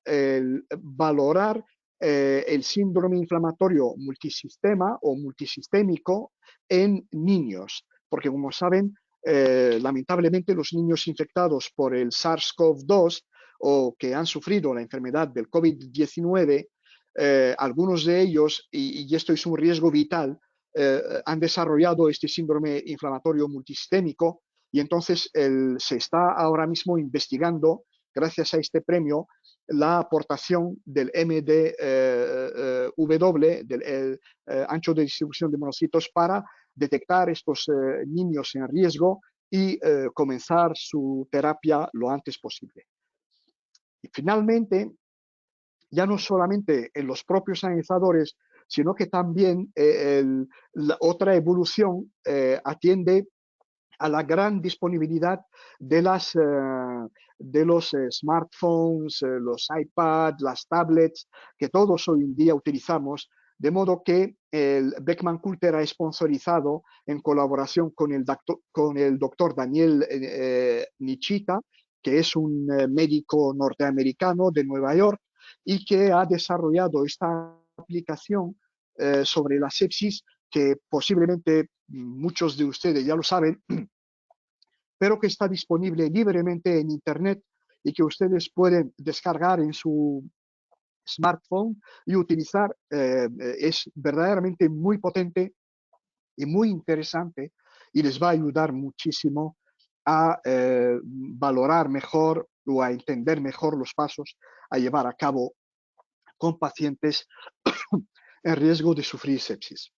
valorar el síndrome inflamatorio multisistema o multisistémico en niños, porque como saben, lamentablemente los niños infectados por el SARS-CoV-2 o que han sufrido la enfermedad del COVID-19, algunos de ellos, y esto es un riesgo vital, han desarrollado este síndrome inflamatorio multisistémico y entonces se está ahora mismo investigando, gracias a este premio, la aportación del MDW, del ancho de distribución de monocitos, para detectar estos niños en riesgo y comenzar su terapia lo antes posible. Y finalmente, ya no solamente en los propios analizadores, sino que también la otra evolución atiende a la gran disponibilidad de los smartphones, los iPads, las tablets, que todos hoy en día utilizamos, de modo que el Beckman Coulter ha sponsorizado, en colaboración con el doctor Daniel Nichita, que es un médico norteamericano de Nueva York, y que ha desarrollado esta aplicación sobre la sepsis, que posiblemente muchos de ustedes ya lo saben, pero que está disponible libremente en Internet y que ustedes pueden descargar en su smartphone y utilizar. Es verdaderamente muy potente y muy interesante, y les va a ayudar muchísimo a valorar mejor o a entender mejor los pasos a llevar a cabo con pacientes en riesgo de sufrir sepsis.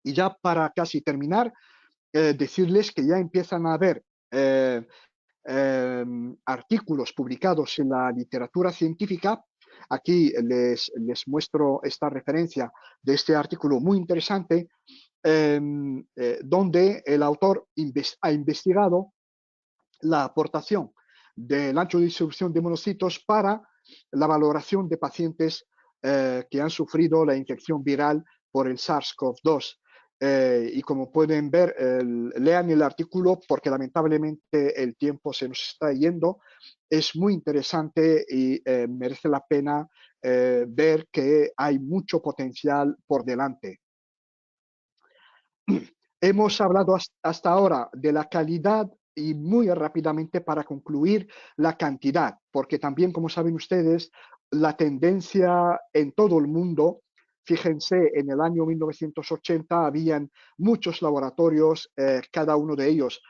Y ya para casi terminar, decirles que ya empiezan a haber artículos publicados en la literatura científica. Aquí les muestro esta referencia de este artículo muy interesante, donde el autor ha investigado la aportación del ancho de distribución de monocitos para la valoración de pacientes que han sufrido la infección viral por el SARS-CoV-2. Y como pueden ver, lean el artículo porque lamentablemente el tiempo se nos está yendo. Es muy interesante y merece la pena ver que hay mucho potencial por delante. Hemos hablado hasta ahora de la calidad y muy rápidamente, para concluir, la cantidad, porque también, como saben ustedes, la tendencia en todo el mundo, fíjense, en el año 1980 habían muchos laboratorios, cada uno de ellos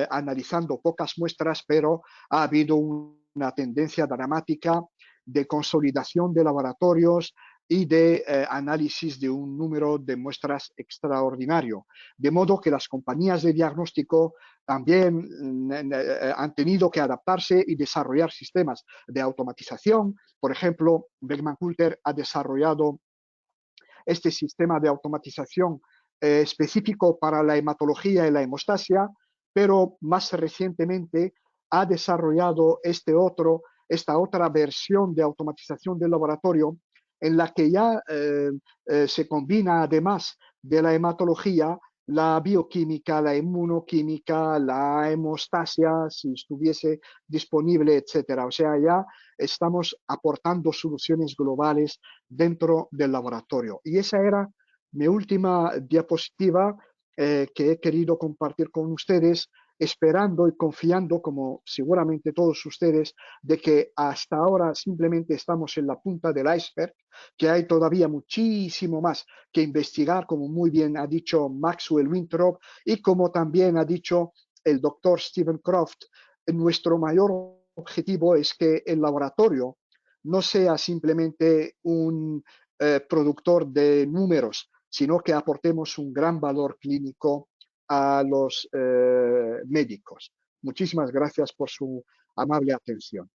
analizando pocas muestras, pero ha habido una tendencia dramática de consolidación de laboratorios y de análisis de un número de muestras extraordinario. De modo que las compañías de diagnóstico también han tenido que adaptarse y desarrollar sistemas de automatización. Por ejemplo, Beckman Coulter ha desarrollado este sistema de automatización específico para la hematología y la hemostasia, pero más recientemente ha desarrollado esta otra versión de automatización del laboratorio, en la que ya se combina, además de la hematología, la bioquímica, la inmunoquímica, la hemostasia, si estuviese disponible, etcétera. O sea, ya estamos aportando soluciones globales dentro del laboratorio. Y esa era mi última diapositiva que he querido compartir con ustedes, esperando y confiando, como seguramente todos ustedes, de que hasta ahora simplemente estamos en la punta del iceberg, que hay todavía muchísimo más que investigar, como muy bien ha dicho Maxwell Winthrop y como también ha dicho el doctor Stephen Croft. Nuestro mayor objetivo es que el laboratorio no sea simplemente un productor de números, sino que aportemos un gran valor clínico a los médicos. Muchísimas gracias por su amable atención.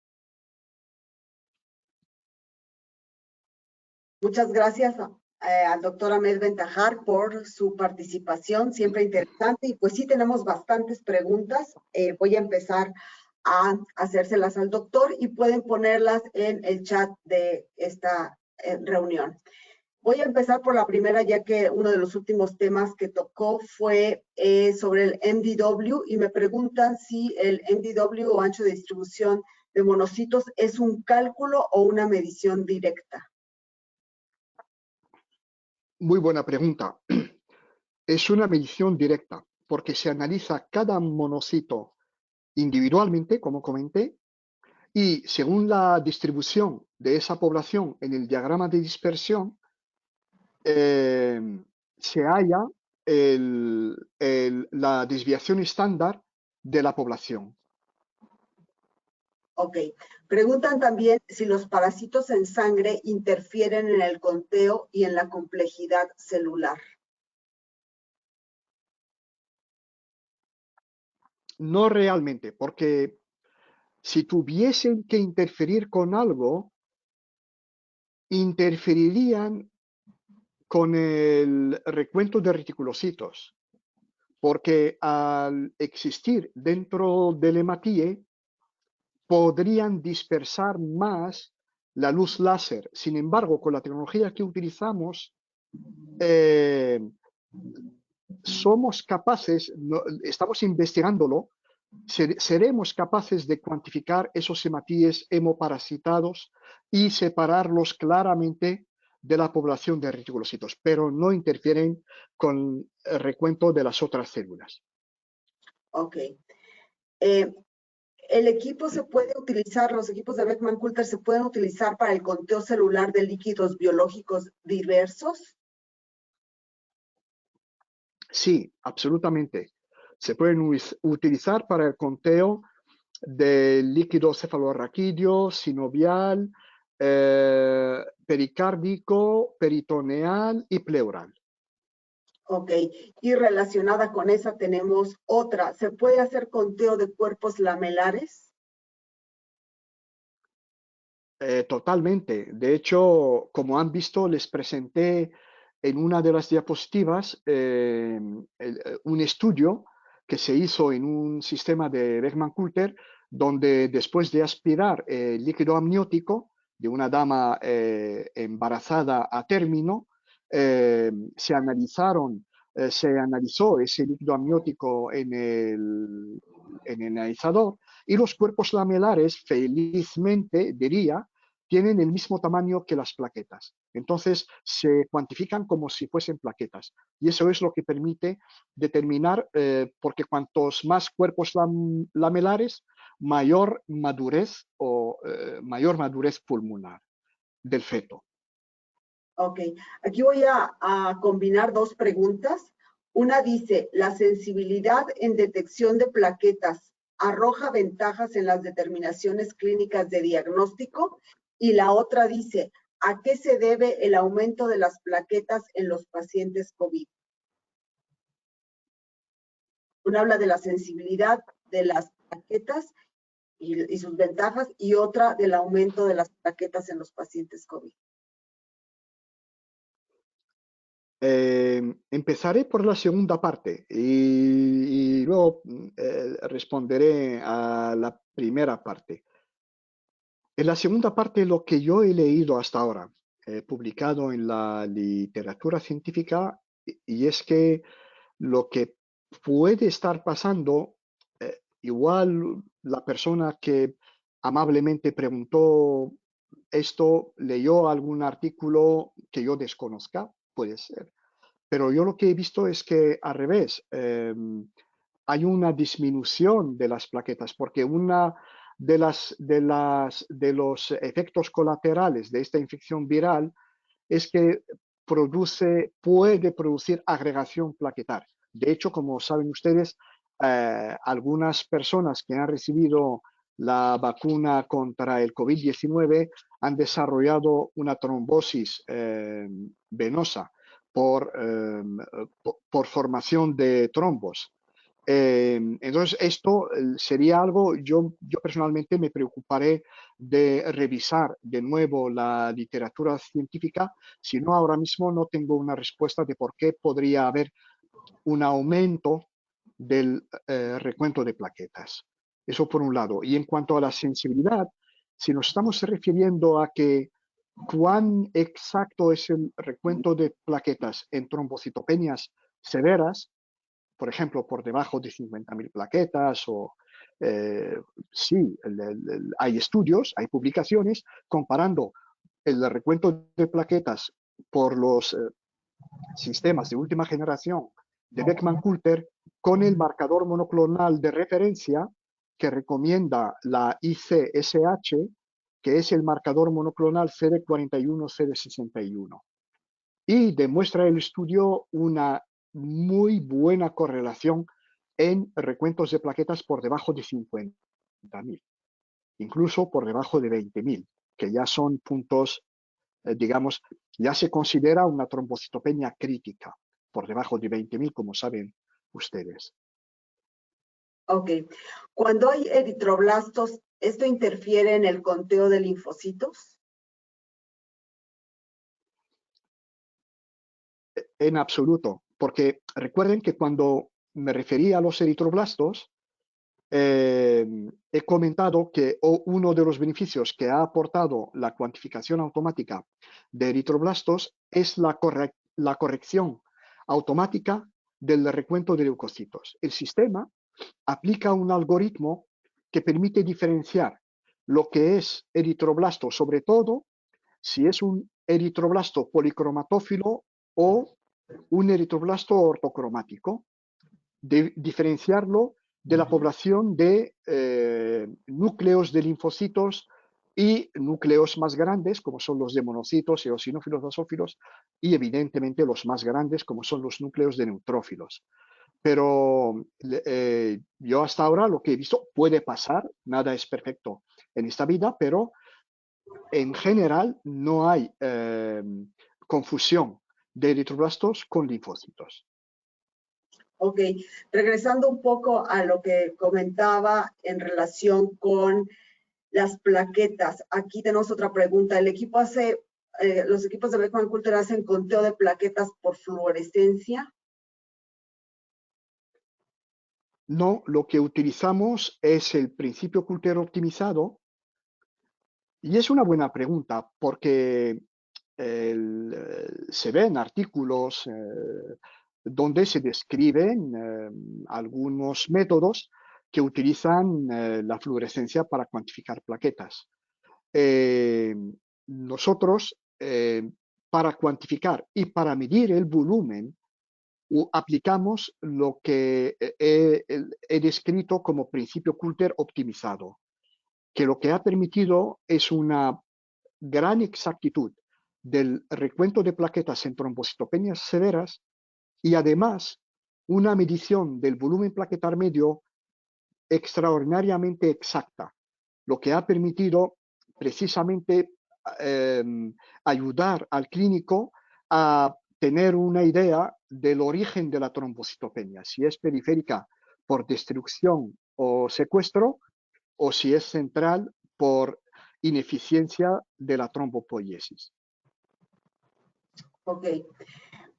Muchas gracias al doctor Ahmed Bentajar por su participación, siempre interesante. Y pues sí, tenemos bastantes preguntas. Voy a empezar a hacérselas al doctor y pueden ponerlas en el chat de esta reunión. Voy a empezar por la primera, ya que uno de los últimos temas que tocó fue sobre el MDW, y me preguntan si el MDW, o ancho de distribución de monocitos, es un cálculo o una medición directa. Muy buena pregunta. Es una medición directa, porque se analiza cada monocito individualmente, como comenté, y según la distribución de esa población en el diagrama de dispersión, se halla la desviación estándar de la población. Ok. Preguntan también si los parásitos en sangre interfieren en el conteo y en la complejidad celular. No realmente, porque si tuviesen que interferir con algo, interferirían con el recuento de reticulocitos, porque al existir dentro del hematíe, podrían dispersar más la luz láser. Sin embargo, con la tecnología que utilizamos, somos capaces, estamos investigándolo, seremos capaces de cuantificar esos hematíes hemoparasitados y separarlos claramente de la población de reticulocitos, pero no interfieren con el recuento de las otras células. Ok. El equipo se puede utilizar, los equipos de Beckman-Coulter se pueden utilizar para el conteo celular de líquidos biológicos diversos. Sí, absolutamente. Se pueden utilizar para el conteo de líquido cefalorraquídeo, sinovial, pericárdico, peritoneal y pleural. Ok, y relacionada con esa tenemos otra. ¿Se puede hacer conteo de cuerpos lamelares? Totalmente. De hecho, como han visto, les presenté en una de las diapositivas un estudio que se hizo en un sistema de Beckman-Coulter, donde después de aspirar el líquido amniótico de una dama embarazada a término, se analizó ese líquido amniótico en el analizador y los cuerpos lamelares, felizmente, diría, tienen el mismo tamaño que las plaquetas. Entonces, se cuantifican como si fuesen plaquetas. Y eso es lo que permite determinar, porque cuantos más cuerpos lamelares, mayor madurez mayor madurez pulmonar del feto. Ok, aquí voy a combinar dos preguntas. Una dice, ¿la sensibilidad en detección de plaquetas arroja ventajas en las determinaciones clínicas de diagnóstico? Y la otra dice, ¿a qué se debe el aumento de las plaquetas en los pacientes COVID? Una habla de la sensibilidad de las plaquetas y sus ventajas, y otra del aumento de las plaquetas en los pacientes COVID. Empezaré por la segunda parte y luego responderé a la primera parte. En la segunda parte, lo que yo he leído hasta ahora, publicado en la literatura científica, y es que lo que puede estar pasando, igual la persona que amablemente preguntó esto leyó algún artículo que yo desconozca, puede ser. Pero yo lo que he visto es que al revés, hay una disminución de las plaquetas, porque una de los efectos colaterales de esta infección viral es que puede producir agregación plaquetar. De hecho, como saben ustedes, algunas personas que han recibido la vacuna contra el COVID-19 han desarrollado una trombosis venosa por formación de trombos. Entonces, esto sería algo, yo personalmente me preocuparé de revisar de nuevo la literatura científica, si no ahora mismo no tengo una respuesta de por qué podría haber un aumento del recuento de plaquetas. Eso por un lado. Y en cuanto a la sensibilidad, si nos estamos refiriendo a que cuán exacto es el recuento de plaquetas en trombocitopenias severas, por ejemplo, por debajo de 50.000 plaquetas o sí, hay estudios, hay publicaciones comparando el recuento de plaquetas por los sistemas de última generación de Beckman-Coulter con el marcador monoclonal de referencia que recomienda la ICSH, que es el marcador monoclonal CD41-CD61. Y demuestra el estudio una muy buena correlación en recuentos de plaquetas por debajo de 50.000, incluso por debajo de 20.000, que ya son puntos, digamos, ya se considera una trombocitopenia crítica, por debajo de 20.000, como saben ustedes. Ok. Cuando hay eritroblastos, ¿esto interfiere en el conteo de linfocitos? En absoluto, porque recuerden que cuando me refería a los eritroblastos, he comentado que uno de los beneficios que ha aportado la cuantificación automática de eritroblastos es la corrección automática del recuento de leucocitos. El sistema aplica un algoritmo que permite diferenciar lo que es eritroblasto, sobre todo si es un eritroblasto policromatófilo o un eritroblasto ortocromático, diferenciarlo de la población de núcleos de linfocitos y núcleos más grandes, como son los de monocitos, eosinófilos, basófilos, y evidentemente los más grandes, como son los núcleos de neutrófilos. Pero yo hasta ahora lo que he visto puede pasar, nada es perfecto en esta vida, pero en general no hay confusión de eritroblastos con linfocitos. Ok, regresando un poco a lo que comentaba en relación con las plaquetas. Aquí tenemos otra pregunta. El equipo los equipos de Beckman Coulter hacen conteo de plaquetas por fluorescencia. No, lo que utilizamos es el principio Coulter optimizado, y es una buena pregunta porque se ven artículos donde se describen algunos métodos que utilizan la fluorescencia para cuantificar plaquetas. Nosotros, para cuantificar y para medir el volumen, aplicamos lo que he descrito como principio Coulter optimizado, que lo que ha permitido es una gran exactitud del recuento de plaquetas en trombocitopenias severas y además una medición del volumen plaquetar medio extraordinariamente exacta, lo que ha permitido precisamente ayudar al clínico a tener una idea del origen de la trombocitopenia, si es periférica por destrucción o secuestro, o si es central por ineficiencia de la trombopoiesis. Ok.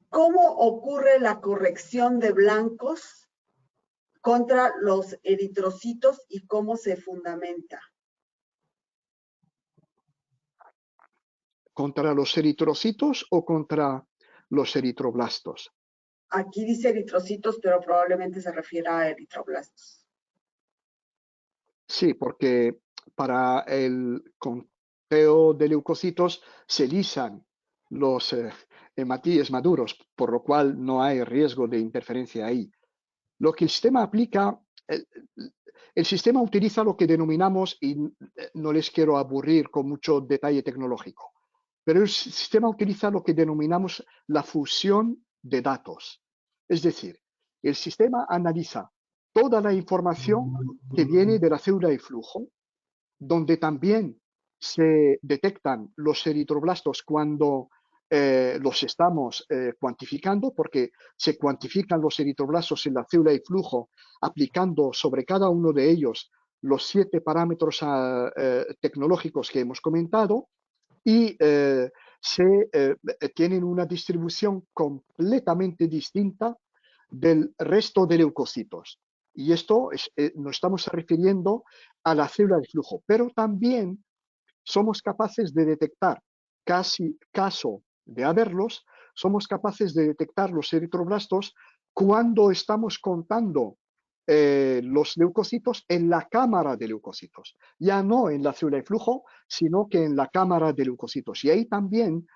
¿Cómo ocurre la corrección de blancos contra los eritrocitos y cómo se fundamenta? ¿Contra los eritrocitos o contra los eritroblastos? Aquí dice eritrocitos, pero probablemente se refiera a eritroblastos. Sí, porque para el conteo de leucocitos se lisan los hematíes maduros, por lo cual no hay riesgo de interferencia ahí. Lo que el sistema aplica, el sistema utiliza lo que denominamos, y no les quiero aburrir con mucho detalle tecnológico, pero el sistema utiliza lo que denominamos la fusión de datos. Es decir, el sistema analiza toda la información que viene de la célula de flujo, donde también se detectan los eritroblastos cuando los estamos cuantificando, porque se cuantifican los eritroblastos en la célula de flujo aplicando sobre cada uno de ellos los 7 parámetros tecnológicos que hemos comentado, y tienen una distribución completamente distinta del resto de leucocitos. Y esto nos estamos refiriendo a la célula de flujo, pero también somos capaces de detectar, caso de haberlos, somos capaces de detectar los eritroblastos cuando estamos contando los leucocitos en la cámara de leucocitos, ya no en la célula de flujo, sino que en la cámara de leucocitos. Y ahí también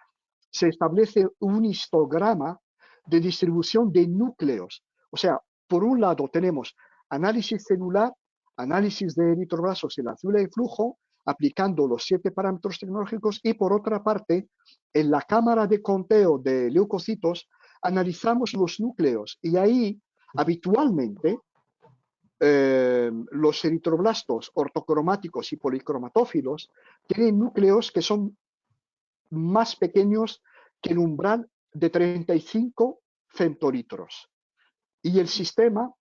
se establece un histograma de distribución de núcleos. O sea, por un lado tenemos análisis celular, análisis de eritroblastos en la célula de flujo, aplicando los 7 parámetros tecnológicos, y por otra parte, en la cámara de conteo de leucocitos, analizamos los núcleos y ahí habitualmente los eritroblastos ortocromáticos y policromatófilos tienen núcleos que son más pequeños que el umbral de 35 femtolitros. Y el sistema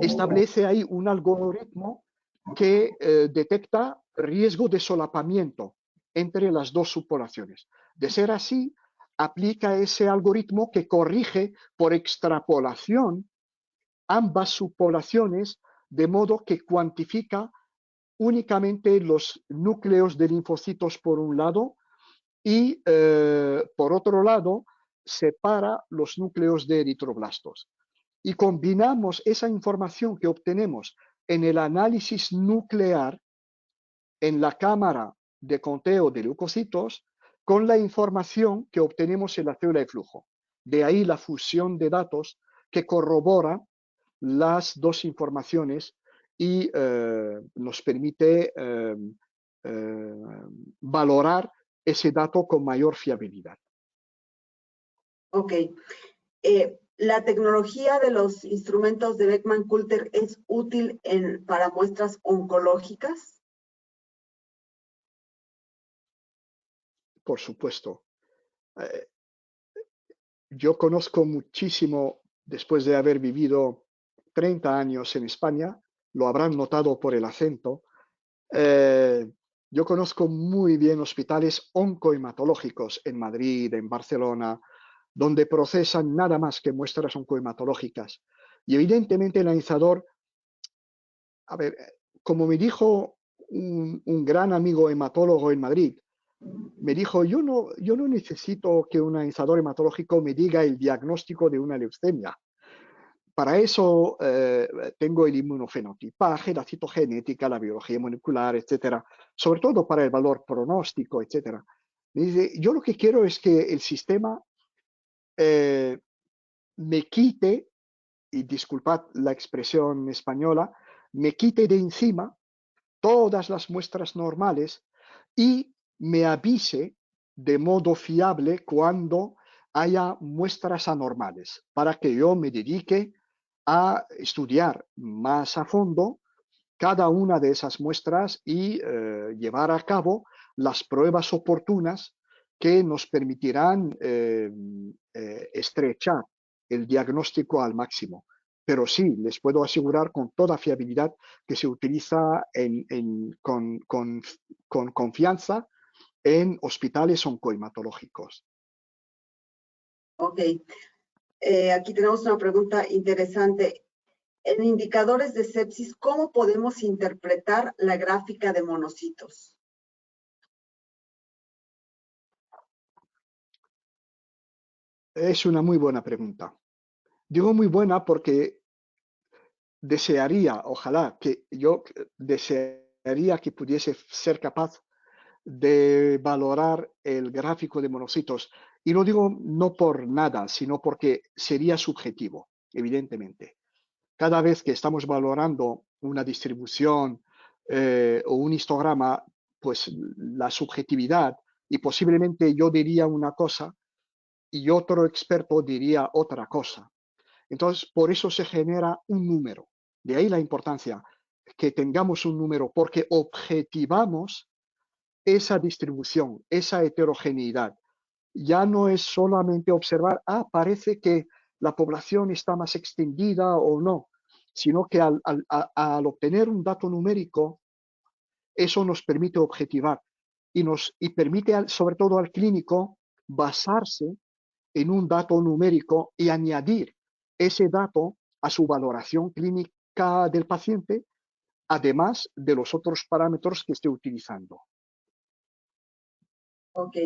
establece ahí un algoritmo que detecta riesgo de solapamiento entre las dos subpoblaciones. De ser así, aplica ese algoritmo que corrige por extrapolación ambas subpoblaciones, de modo que cuantifica únicamente los núcleos de linfocitos por un lado y por otro lado separa los núcleos de eritroblastos. Y combinamos esa información que obtenemos en el análisis nuclear en la cámara de conteo de leucocitos con la información que obtenemos en la célula de flujo. De ahí la fusión de datos que corrobora las dos informaciones y nos permite valorar ese dato con mayor fiabilidad. Ok. ¿La tecnología de los instrumentos de Beckman-Coulter es útil para muestras oncológicas? Por supuesto. Yo conozco muchísimo, después de haber vivido 30 años en España, lo habrán notado por el acento, yo conozco muy bien hospitales oncohematológicos en Madrid, en Barcelona, donde procesan nada más que muestras oncohematológicas. Y evidentemente el analizador, a ver, como me dijo un gran amigo hematólogo en Madrid, me dijo, yo no necesito que un analizador hematológico me diga el diagnóstico de una leucemia. Para eso tengo el inmunofenotipaje, la citogenética, la biología molecular, etcétera, sobre todo para el valor pronóstico, etcétera. Me dice, yo lo que quiero es que el sistema me quite, y disculpad la expresión española, me quite de encima todas las muestras normales y me avise de modo fiable cuando haya muestras anormales, para que yo me dedique a estudiar más a fondo cada una de esas muestras y llevar a cabo las pruebas oportunas que nos permitirán estrechar el diagnóstico al máximo. Pero sí, les puedo asegurar con toda fiabilidad que se utiliza con confianza en hospitales oncohematológicos. Ok. Aquí tenemos una pregunta interesante. En indicadores de sepsis, ¿cómo podemos interpretar la gráfica de monocitos? Es una muy buena pregunta. Digo muy buena porque desearía que pudiese ser capaz de valorar el gráfico de monocitos. Y lo digo no por nada, sino porque sería subjetivo, evidentemente. Cada vez que estamos valorando una distribución o un histograma, pues la subjetividad, y posiblemente yo diría una cosa y otro experto diría otra cosa. Entonces, por eso se genera un número. De ahí la importancia que tengamos un número, porque objetivamos esa distribución, esa heterogeneidad. Ya no es solamente observar, parece que la población está más extendida o no, sino que al obtener un dato numérico, eso nos permite objetivar y permite sobre todo al clínico basarse en un dato numérico y añadir ese dato a su valoración clínica del paciente, además de los otros parámetros que esté utilizando. Ok.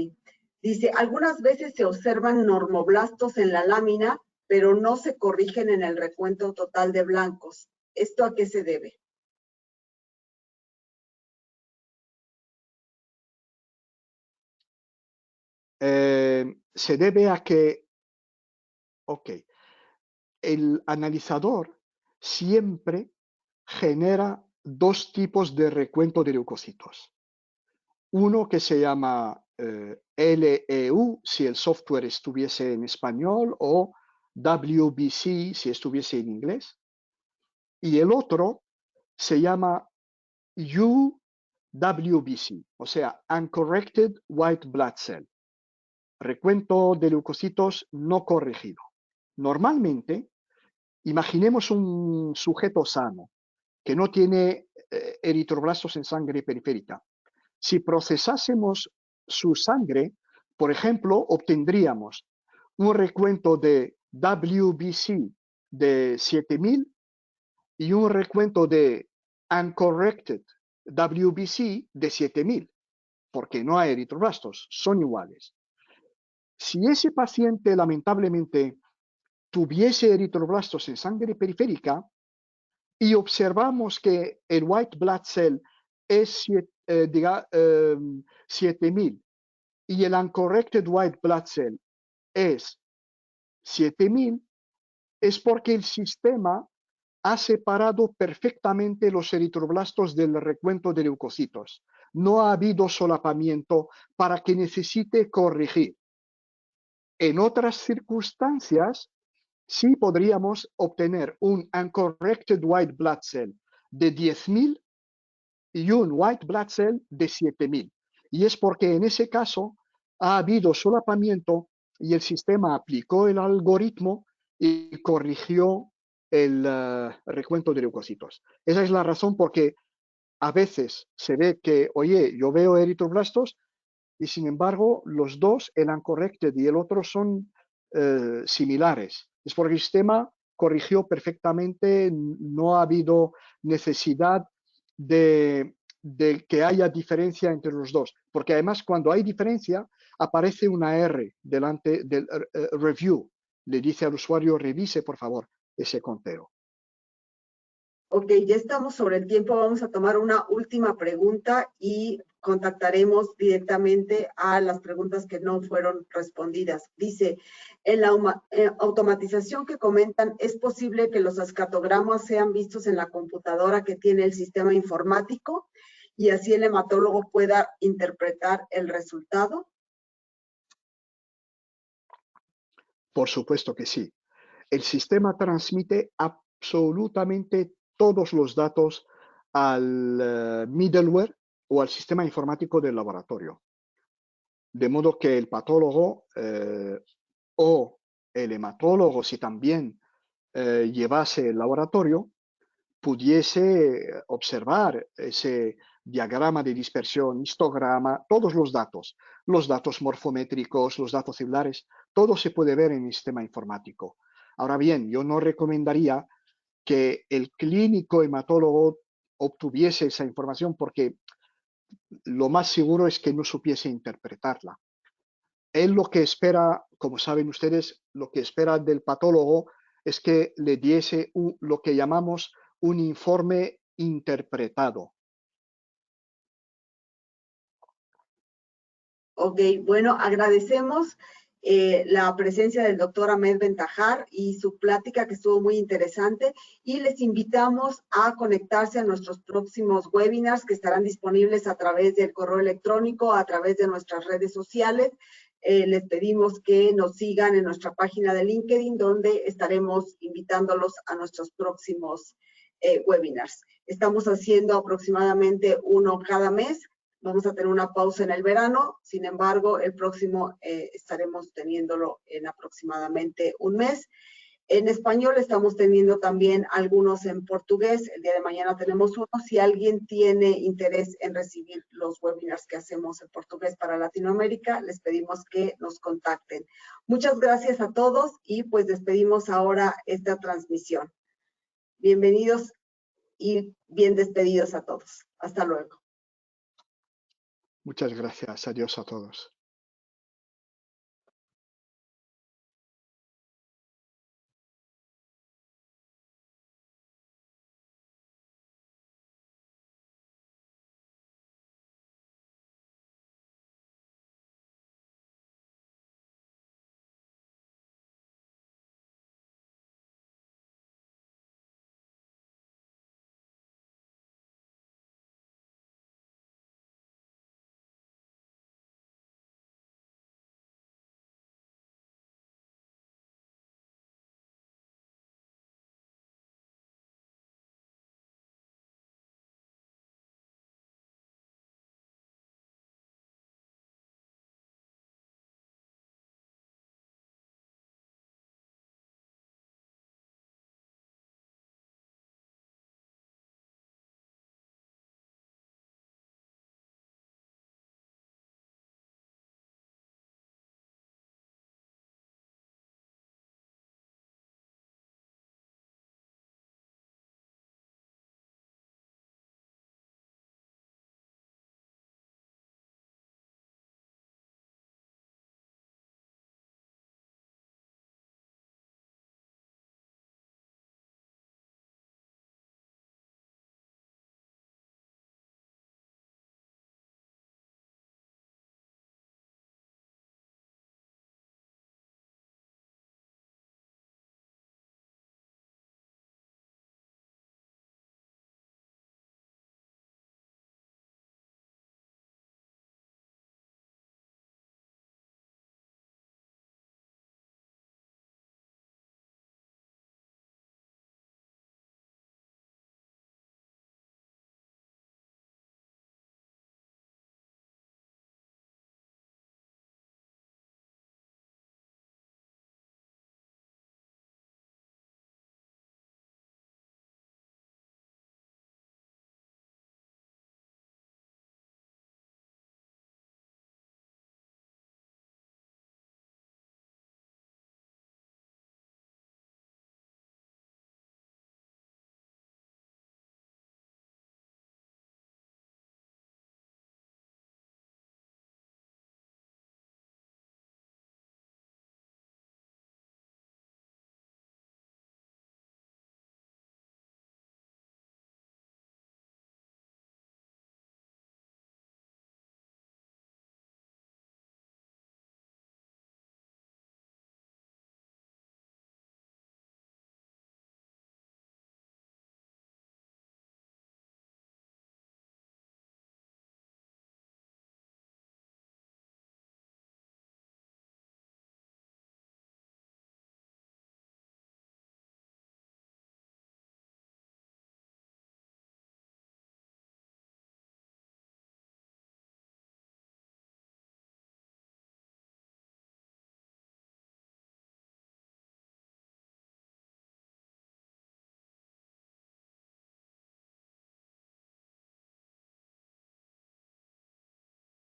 Dice, algunas veces se observan normoblastos en la lámina, pero no se corrigen en el recuento total de blancos. ¿Esto a qué se debe? Se debe a que, el analizador siempre genera dos tipos de recuento de leucocitos. Uno que se llama LEU, si el software estuviese en español, o WBC si estuviese en inglés, y el otro se llama UWBC, o sea, Uncorrected White Blood Cell, recuento de leucocitos no corregido. Normalmente, imaginemos un sujeto sano que no tiene eritroblastos en sangre periférica. Si procesásemos su sangre, por ejemplo, obtendríamos un recuento de WBC de 7000 y un recuento de uncorrected WBC de 7000, porque no hay eritroblastos, son iguales. Si ese paciente lamentablemente tuviese eritroblastos en sangre periférica y observamos que el white blood cell es 7000 y el uncorrected white blood cell es 7000, es porque el sistema ha separado perfectamente los eritroblastos del recuento de leucocitos. No ha habido solapamiento para que necesite corregir. En otras circunstancias, sí podríamos obtener un uncorrected white blood cell de 10.000 y un white blood cell de 7.000. Y es porque en ese caso ha habido solapamiento y el sistema aplicó el algoritmo y corrigió el recuento de leucocitos. Esa es la razón porque a veces se ve que, oye, yo veo eritroblastos y sin embargo los dos, el uncorrected y el otro, son similares. Es porque el sistema corrigió perfectamente, no ha habido necesidad de que haya diferencia entre los dos, porque además cuando hay diferencia aparece una R delante del review. Le dice al usuario, revise por favor ese conteo. Ok, ya estamos sobre el tiempo. Vamos a tomar una última pregunta y contactaremos directamente a las preguntas que no fueron respondidas. Dice, en la automatización que comentan, ¿es posible que los escatogramas sean vistos en la computadora que tiene el sistema informático y así el hematólogo pueda interpretar el resultado? Por supuesto que sí. El sistema transmite absolutamente todos los datos al middleware o al sistema informático del laboratorio. De modo que el patólogo o el hematólogo, si también llevase el laboratorio, pudiese observar ese diagrama de dispersión, histograma, todos los datos morfométricos, los datos celulares, todo se puede ver en el sistema informático. Ahora bien, yo no recomendaría que el clínico hematólogo obtuviese esa información porque lo más seguro es que no supiese interpretarla. Él lo que espera, como saben ustedes, lo que espera del patólogo es que le diese lo que llamamos un informe interpretado. Ok, bueno, agradecemos la presencia del doctor Ahmed Bentajjar y su plática que estuvo muy interesante y les invitamos a conectarse a nuestros próximos webinars que estarán disponibles a través del correo electrónico, a través de nuestras redes sociales. Les pedimos que nos sigan en nuestra página de LinkedIn, donde estaremos invitándolos a nuestros próximos webinars. Estamos haciendo aproximadamente uno cada mes. Vamos a tener una pausa en el verano, sin embargo, el próximo estaremos teniéndolo en aproximadamente un mes. En español estamos teniendo también algunos en portugués. El día de mañana tenemos uno. Si alguien tiene interés en recibir los webinars que hacemos en portugués para Latinoamérica, les pedimos que nos contacten. Muchas gracias a todos y pues despedimos ahora esta transmisión. Bienvenidos y bien despedidos a todos. Hasta luego. Muchas gracias. Adiós a todos.